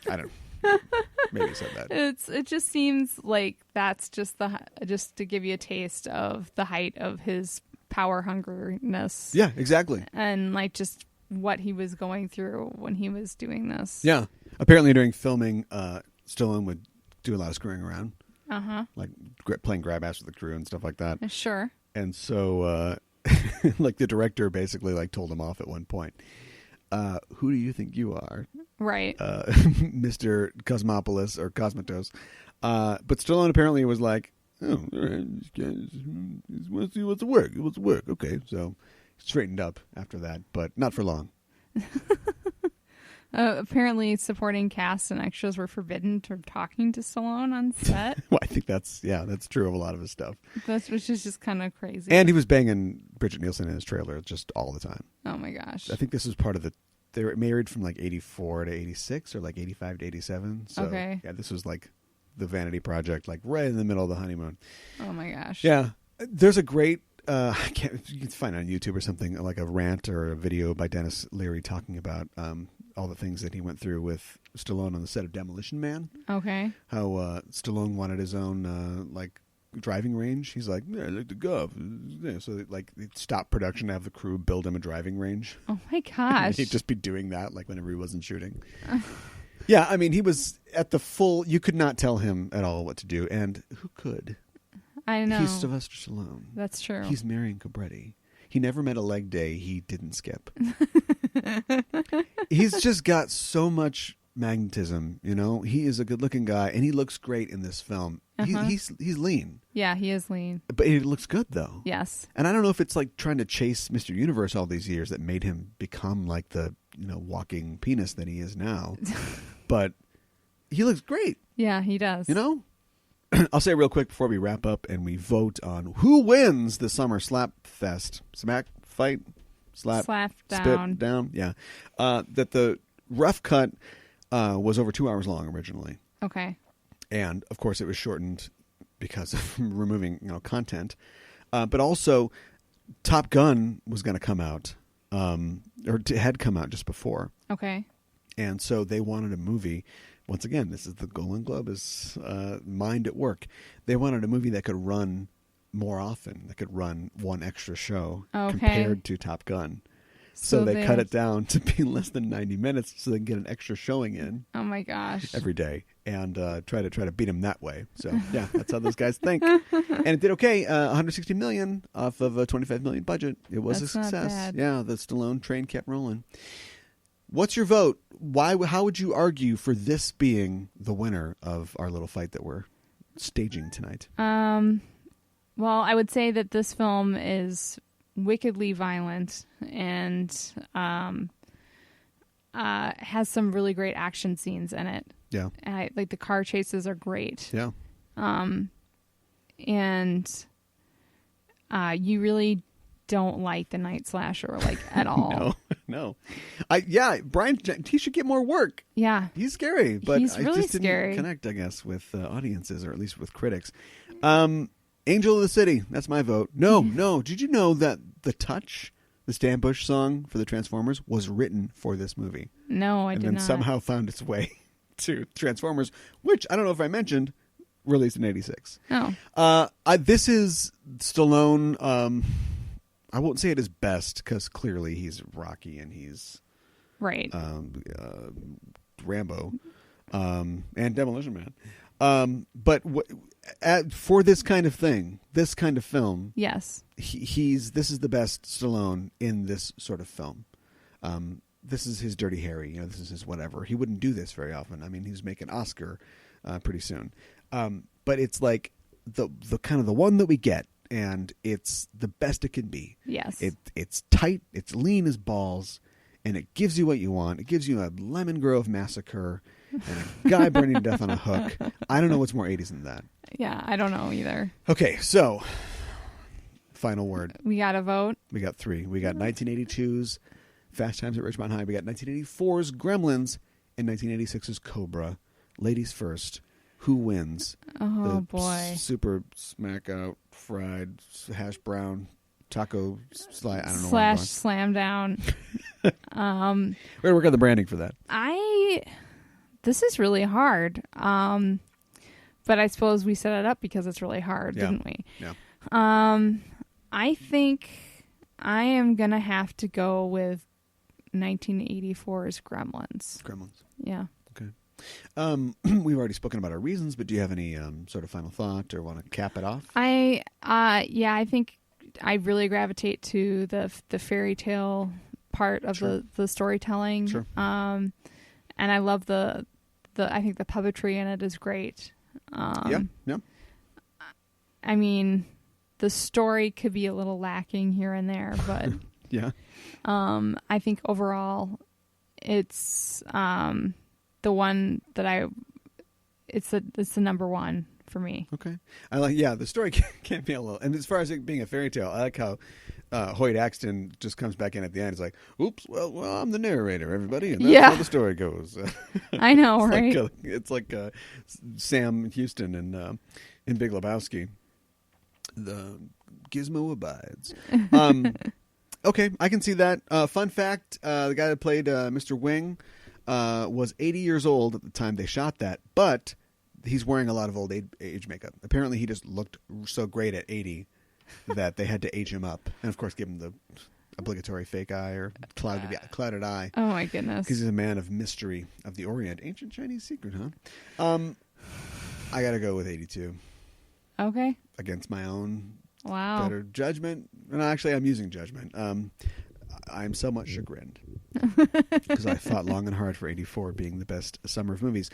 I don't know. Maybe he said that. It just seems like that's just to give you a taste of the height of his power hungerness. Yeah, exactly. And just what he was going through when he was doing this. Yeah. Apparently during filming, Stallone would do a lot of screwing around. Uh-huh. Playing grab ass with the crew and stuff like that. Sure. And so, the director basically told him off at one point. Who do you think you are? Right. Mr. Cosmopolis or Cosmatos. But Stallone apparently was like, oh, all right, let's see what's the work. What's the work? Okay. So straightened up after that, but not for long. Apparently, supporting cast and extras were forbidden from talking to Stallone on set. Well, I think that's true of a lot of his stuff. Which is just kind of crazy. And he was banging Bridget Nielsen in his trailer just all the time. Oh my gosh! I think this was part of they were married from 84 to 86 or 85 to 87. So okay. Yeah, this was the vanity project, right in the middle of the honeymoon. Oh my gosh! Yeah, there's a great. You can find it on YouTube or something a rant or a video by Dennis Leary talking about all the things that he went through with Stallone on the set of Demolition Man. Okay. How Stallone wanted his own driving range. He's like, yeah, I like to golf. Yeah, so they stopped production to have the crew build him a driving range. Oh my gosh! He'd just be doing that whenever he wasn't shooting. Yeah, I mean he was at the full. You could not tell him at all what to do, and who could? I know. He's Sylvester Stallone. That's true. He's Marion Cobretti. He never met a leg day he didn't skip. He's just got so much magnetism. You know, he is a good-looking guy, and he looks great in this film. He's lean. Yeah, he is lean. But he looks good, though. Yes. And I don't know if it's like trying to chase Mr. Universe all these years that made him become like the, walking penis that he is now. But he looks great. Yeah, he does. You know? I'll say real quick before we wrap up and we vote on who wins the summer slap fest. Smack, fight, slap down. Spit, down. Yeah. That the rough cut was over 2 hours long originally. Okay. And, of course, it was shortened because of removing content. But also, Top Gun was going to come out, or had come out just before. Okay. And so they wanted a movie. Once again, this is the Golden Globe's mind at work. They wanted a movie that could run more often, that could run one extra show compared to Top Gun. So they cut it down to be less than 90 minutes so they can get an extra showing in. Oh, my gosh. Every day. And try to beat them that way. So, yeah, that's how those guys think. And it did okay. $160 million off of a $25 million budget. It was a success. Not bad. Yeah, the Stallone train kept rolling. What's your vote? How would you argue for this being the winner of our little fight that we're staging tonight? Well, I would say that this film is wickedly violent and has some really great action scenes in it. Yeah. Like the car chases are great. Yeah. And you really don't like the Night Slasher at all. No. Brian, he should get more work. Yeah. He's scary, but he's really I just didn't connect, I guess, with audiences, or at least with critics. Angel of the City, that's my vote. No. Did you know that The Touch, the Stan Bush song for the Transformers, was written for this movie? No, I did not. And then somehow found its way to Transformers, which, I don't know if I mentioned, released in 86. Oh. This is Stallone. I won't say it is best, because clearly he's Rocky and he's right. Rambo and Demolition Man. But for this kind of thing, this kind of film, yes, this is the best Stallone in this sort of film. This is his Dirty Harry. This is his whatever. He wouldn't do this very often. I mean, he's making Oscar pretty soon. But it's like the kind of the one that we get. And it's the best it can be. Yes. It's tight, it's lean as balls, and it gives you what you want. It gives you a Lemon Grove massacre and a guy burning to death on a hook. I don't know what's more 80s than that. Yeah, I don't know either. Okay, so final word. We got a vote. We got 3. We got 1982's Fast Times at Ridgemont High. We got 1984's Gremlins and 1986's Cobra. Ladies first. Who wins? Oh, boy. Super smack out fried hash brown taco I don't / know. slam down. We're going to work on the branding for that. This is really hard. But I suppose we set it up because it's really hard, didn't we? Yeah. I think I am going to have to go with 1984's Gremlins. Gremlins. Yeah. We've already spoken about our reasons, but do you have any sort of final thought or want to cap it off? I think I really gravitate to the fairy tale part of the storytelling. Sure. And I love I think the puppetry in it is great. Yeah. I mean, the story could be a little lacking here and there, but yeah. I think overall it's the one that it's the number one for me. Okay. I like, the story can be a little, and as far as it being a fairy tale, I like how Hoyt Axton just comes back in at the end. He's like, oops, well, I'm the narrator, everybody, and that's how the story goes. I know, right? It's like Sam Houston in Big Lebowski. The gizmo abides. Okay, I can see that. Fun fact, the guy that played Mr. Wing was 80 years old at the time they shot that, but he's wearing a lot of old age makeup. Apparently he just looked so great at 80 that they had to age him up. And, of course, give him the obligatory fake eye or clouded eye. Oh, my goodness. Because he's a man of mystery of the Orient. Ancient Chinese secret, huh? I got to go with 82. Okay. Against my own better judgment. And actually, I'm using judgment. I'm somewhat chagrined because I fought long and hard for 84 being the best summer of movies.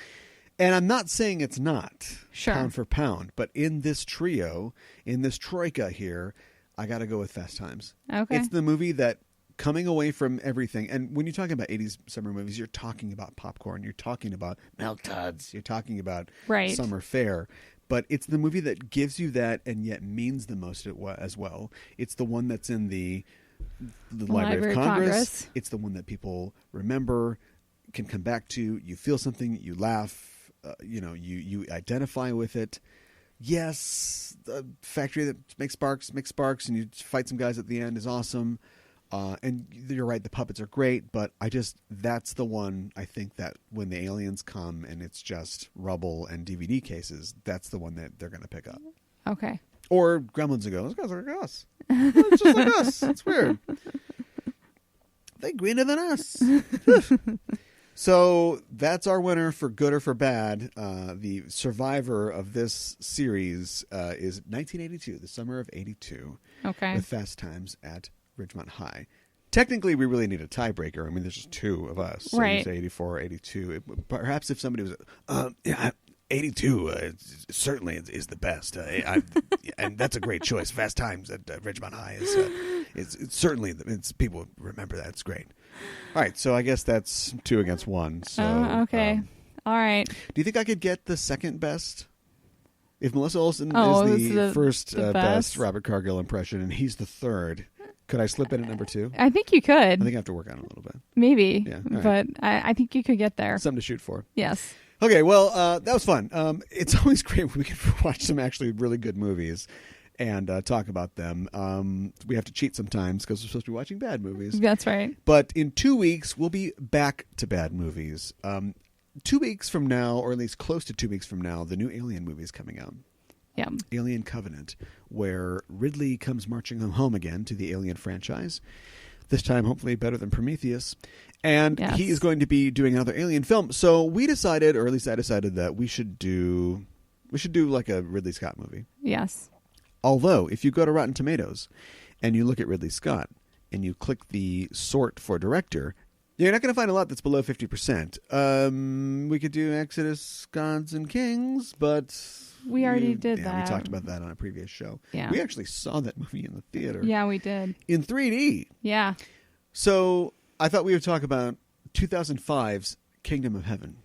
And I'm not saying it's not pound for pound, but in this trio, in this troika here, I got to go with Fast Times. Okay. It's the movie that, coming away from everything, and when you're talking about 80s summer movies, you're talking about popcorn, you're talking about milk duds, you're talking about summer fare. But it's the movie that gives you that and yet means the most as well. It's the one that's in the Library of Congress. It's the one that people remember, can come back to. You feel something, you laugh, you identify with it. Yes, the factory that makes sparks, and you fight some guys at the end is awesome. And you're right, the puppets are great, but that's the one, I think, that when the aliens come and it's just rubble and DVD cases, that's the one that they're going to pick up. Okay. Or Gremlins will go, those guys are like us. It's just like us. It's weird. They're greener than us. So that's our winner for good or for bad. The survivor of this series is 1982, the summer of 82. Okay. With Fast Times at Ridgemont High. Technically, we really need a tiebreaker. I mean, there's just two of us. So right. You say 84 or 82. Perhaps if somebody was, 82 certainly is the best. And that's a great choice. Fast Times at Ridgemont High it's certainly, people remember that. It's great. All right, so I guess that's 2 against 1. So, okay. All right. Do you think I could get the second best? If Melissa Olson is the first best Robert Cargill impression and he's the third, could I slip in at number 2? I think you could. I think I have to work on it a little bit. Maybe. Yeah, but I think you could get there. Something to shoot for. Yes. Okay, well, that was fun. It's always great when we can watch some actually really good movies and talk about them. We have to cheat sometimes because we're supposed to be watching bad movies. That's right. But in 2 weeks, we'll be back to bad movies. 2 weeks from now, or at least close to 2 weeks from now, the new Alien movie is coming out. Yeah. Alien Covenant, where Ridley comes marching home again to the Alien franchise. This time, hopefully, better than Prometheus. And he is going to be doing another Alien film. So we decided, or at least I decided, that we should do like a Ridley Scott movie. Yes. Although, if you go to Rotten Tomatoes and you look at Ridley Scott and you click the sort for director, you're not going to find a lot that's below 50%. We could do Exodus, Gods, and Kings, but we already did that. We talked about that on a previous show. Yeah. We actually saw that movie in the theater. Yeah, we did. In 3D. Yeah. So I thought we would talk about 2005's Kingdom of Heaven.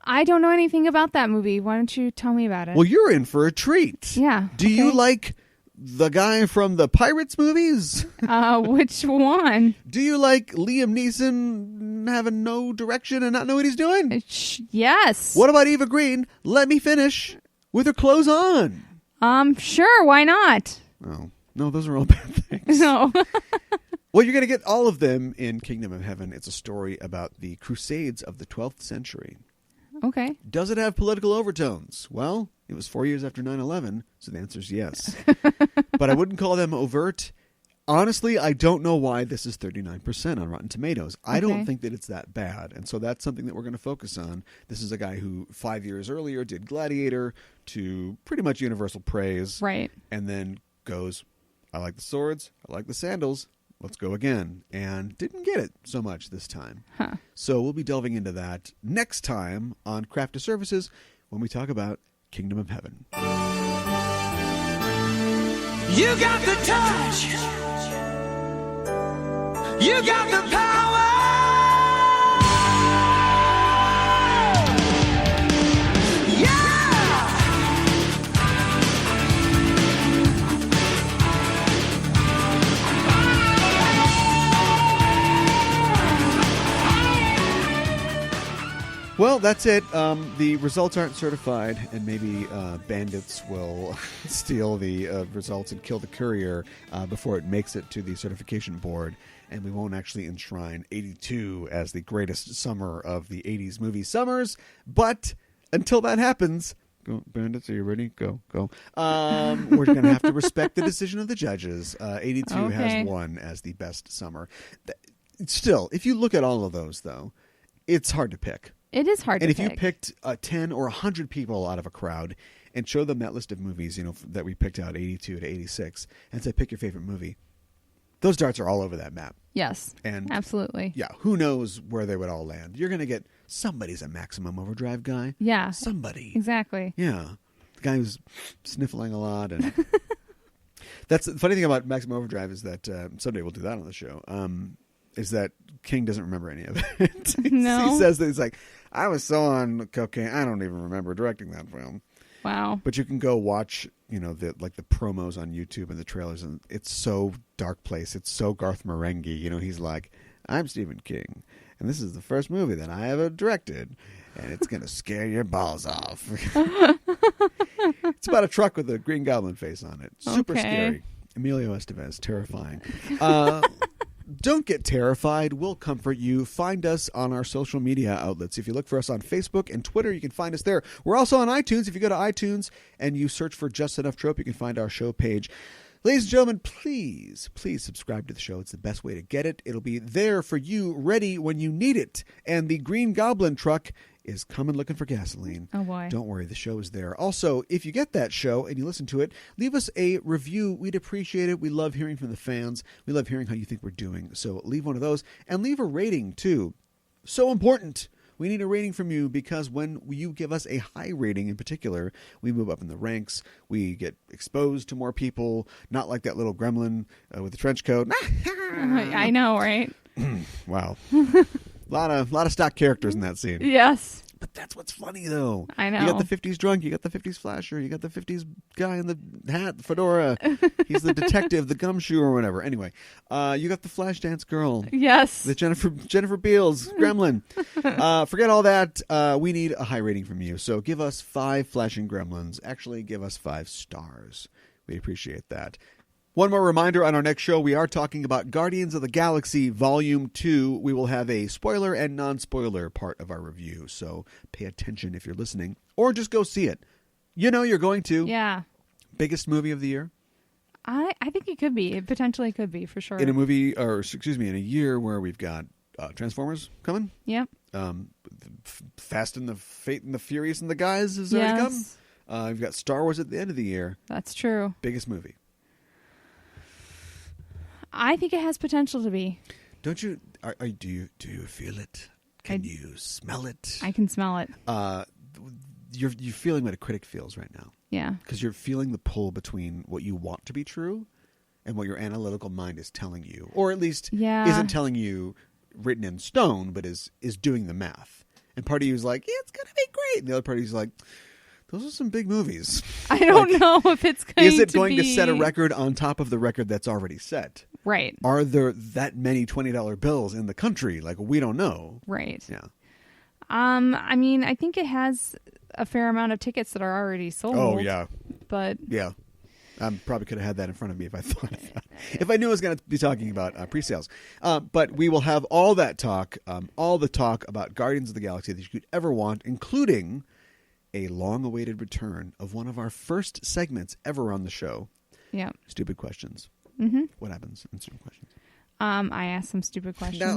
I don't know anything about that movie. Why don't you tell me about it? Well, you're in for a treat. Yeah. Do you like the guy from the Pirates movies? Which one? Do you like Liam Neeson having no direction and not know what he's doing? Yes. What about Eva Green? Let me finish with her clothes on. Sure. Why not? Oh, no, those are all bad things. No. Well, you're going to get all of them in Kingdom of Heaven. It's a story about the Crusades of the 12th century. Okay. Does it have political overtones? Well, it was 4 years after 9/11, so the answer is yes. But I wouldn't call them overt. Honestly, I don't know why this is 39% on Rotten Tomatoes. I don't think that it's that bad, and so that's something that we're going to focus on. This is a guy who 5 years earlier did Gladiator to pretty much universal praise. Right. And then goes, I like the swords, I like the sandals, let's go again. And didn't get it so much this time. Huh. So we'll be delving into that next time on Craft to Services when we talk about Kingdom of Heaven. You got the touch. You got the power. Well, that's it. The results aren't certified, and maybe bandits will steal the results and kill the courier before it makes it to the certification board, and we won't actually enshrine 82 as the greatest summer of the 80s movie summers. But until that happens, go, bandits, are you ready? Go. We're going to have to respect the decision of the judges. 82 has won as the best summer. Still, if you look at all of those, though, it's hard to pick. It is hard to pick. And if you picked 10 or 100 people out of a crowd and showed them that list of movies, that we picked out, 82 to 86, and said, pick your favorite movie, those darts are all over that map. Yes. And absolutely. Yeah. Who knows where they would all land? You're going to get somebody's a Maximum Overdrive guy. Yeah. Somebody. Exactly. Yeah. The guy who's sniffling a lot. And that's the funny thing about Maximum Overdrive is that someday we'll do that on the show. Is that King doesn't remember any of it. No. He says that he's like, I was so on cocaine, I don't even remember directing that film. Wow. But you can go watch, the promos on YouTube and the trailers, and it's so dark place. It's so Garth Marenghi. He's like, I'm Stephen King, and this is the first movie that I ever directed, and it's going to scare your balls off. It's about a truck with a Green Goblin face on it. Super scary. Emilio Estevez, terrifying. Don't get terrified. We'll comfort you. Find us on our social media outlets. If you look for us on Facebook and Twitter, you can find us there. We're also on iTunes. If you go to iTunes and you search for Just Enough Trope, you can find our show page. Ladies and gentlemen, please subscribe to the show. It's the best way to get it. It'll be there for you, ready when you need it. And the Green Goblin truck is coming looking for gasoline. Oh, boy. Don't worry, the show is there. Also, if you get that show and you listen to it, leave us a review. We'd appreciate it. We love hearing from the fans. We love hearing how you think we're doing. So leave one of those and leave a rating, too. So important. We need a rating from you because when you give us a high rating in particular, we move up in the ranks. We get exposed to more people, not like that little gremlin with the trench coat. I know, right? Wow. A lot of stock characters in that scene. Yes. But that's what's funny, though. I know. You got the 50s drunk. You got the 50s flasher. You got the 50s guy in the hat, the fedora. He's the detective, the gumshoe or whatever. Anyway, you got the Flashdance girl. Yes. The Jennifer Beals gremlin. Forget all that. We need a high rating from you. So give us 5 flashing gremlins. Actually, give us 5 stars. We appreciate that. One more reminder on our next show, we are talking about Guardians of the Galaxy Volume 2. We will have a spoiler and non-spoiler part of our review, so pay attention if you're listening, or just go see it. You're going to. Yeah. Biggest movie of the year? I think it could be. It potentially could be, for sure. In a year where we've got Transformers coming. Yep. Fast and the Fate and the Furious and the Guys has already come. We've got Star Wars at the end of the year. That's true. Biggest movie. I think it has potential to be. Don't you? Do you feel it? Can you smell it? I can smell it. You're feeling what a critic feels right now. Yeah. Because you're feeling the pull between what you want to be true and what your analytical mind is telling you, or at least isn't telling you written in stone, but is doing the math. And part of you is like, yeah, it's gonna be great, and the other part of you is like, those are some big movies. I don't know if it's going to Is it going to set a record on top of the record that's already set? Right. Are there that many $20 bills in the country? Like, we don't know. Right. Yeah. I think it has a fair amount of tickets that are already sold. Oh, yeah. But yeah. I probably could have had that in front of me if I thought of that. If I knew I was going to be talking about pre-sales. But we will have all that talk, all the talk about Guardians of the Galaxy that you could ever want, including a long-awaited return of one of our first segments ever on the show. Yeah. Stupid questions. Mm-hmm. What happens in stupid questions? I asked some stupid questions. No,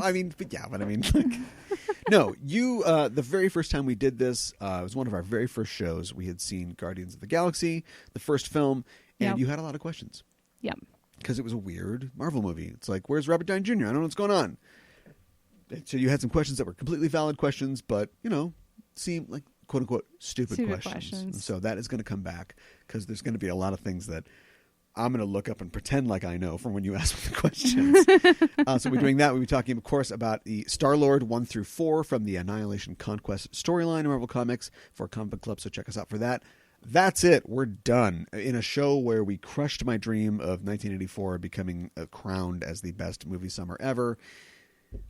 no, you, the very first time we did this, it was one of our very first shows. We had seen Guardians of the Galaxy, the first film, and you had a lot of questions. Yep. Because it was a weird Marvel movie. It's like, where's Robert Downey Jr.? I don't know what's going on. So you had some questions that were completely valid questions, but, seemed like, quote unquote, stupid questions. So that is going to come back because there's going to be a lot of things that I'm going to look up and pretend like I know from when you ask me the questions. So we're doing that. We'll be talking, of course, about the Star-Lord 1 through 4 from the Annihilation Conquest storyline in Marvel Comics for Comic Book Club. So check us out for that. That's it. We're done. In a show where we crushed my dream of 1984 becoming crowned as the best movie summer ever,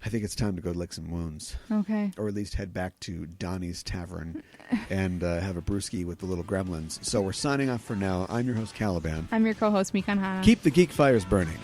I think it's time to go lick some wounds. Okay. Or at least head back to Donnie's Tavern and have a brewski with the little gremlins. So we're signing off for now. I'm your host, Caliban. I'm your co-host, Mikan Hana. Keep the geek fires burning.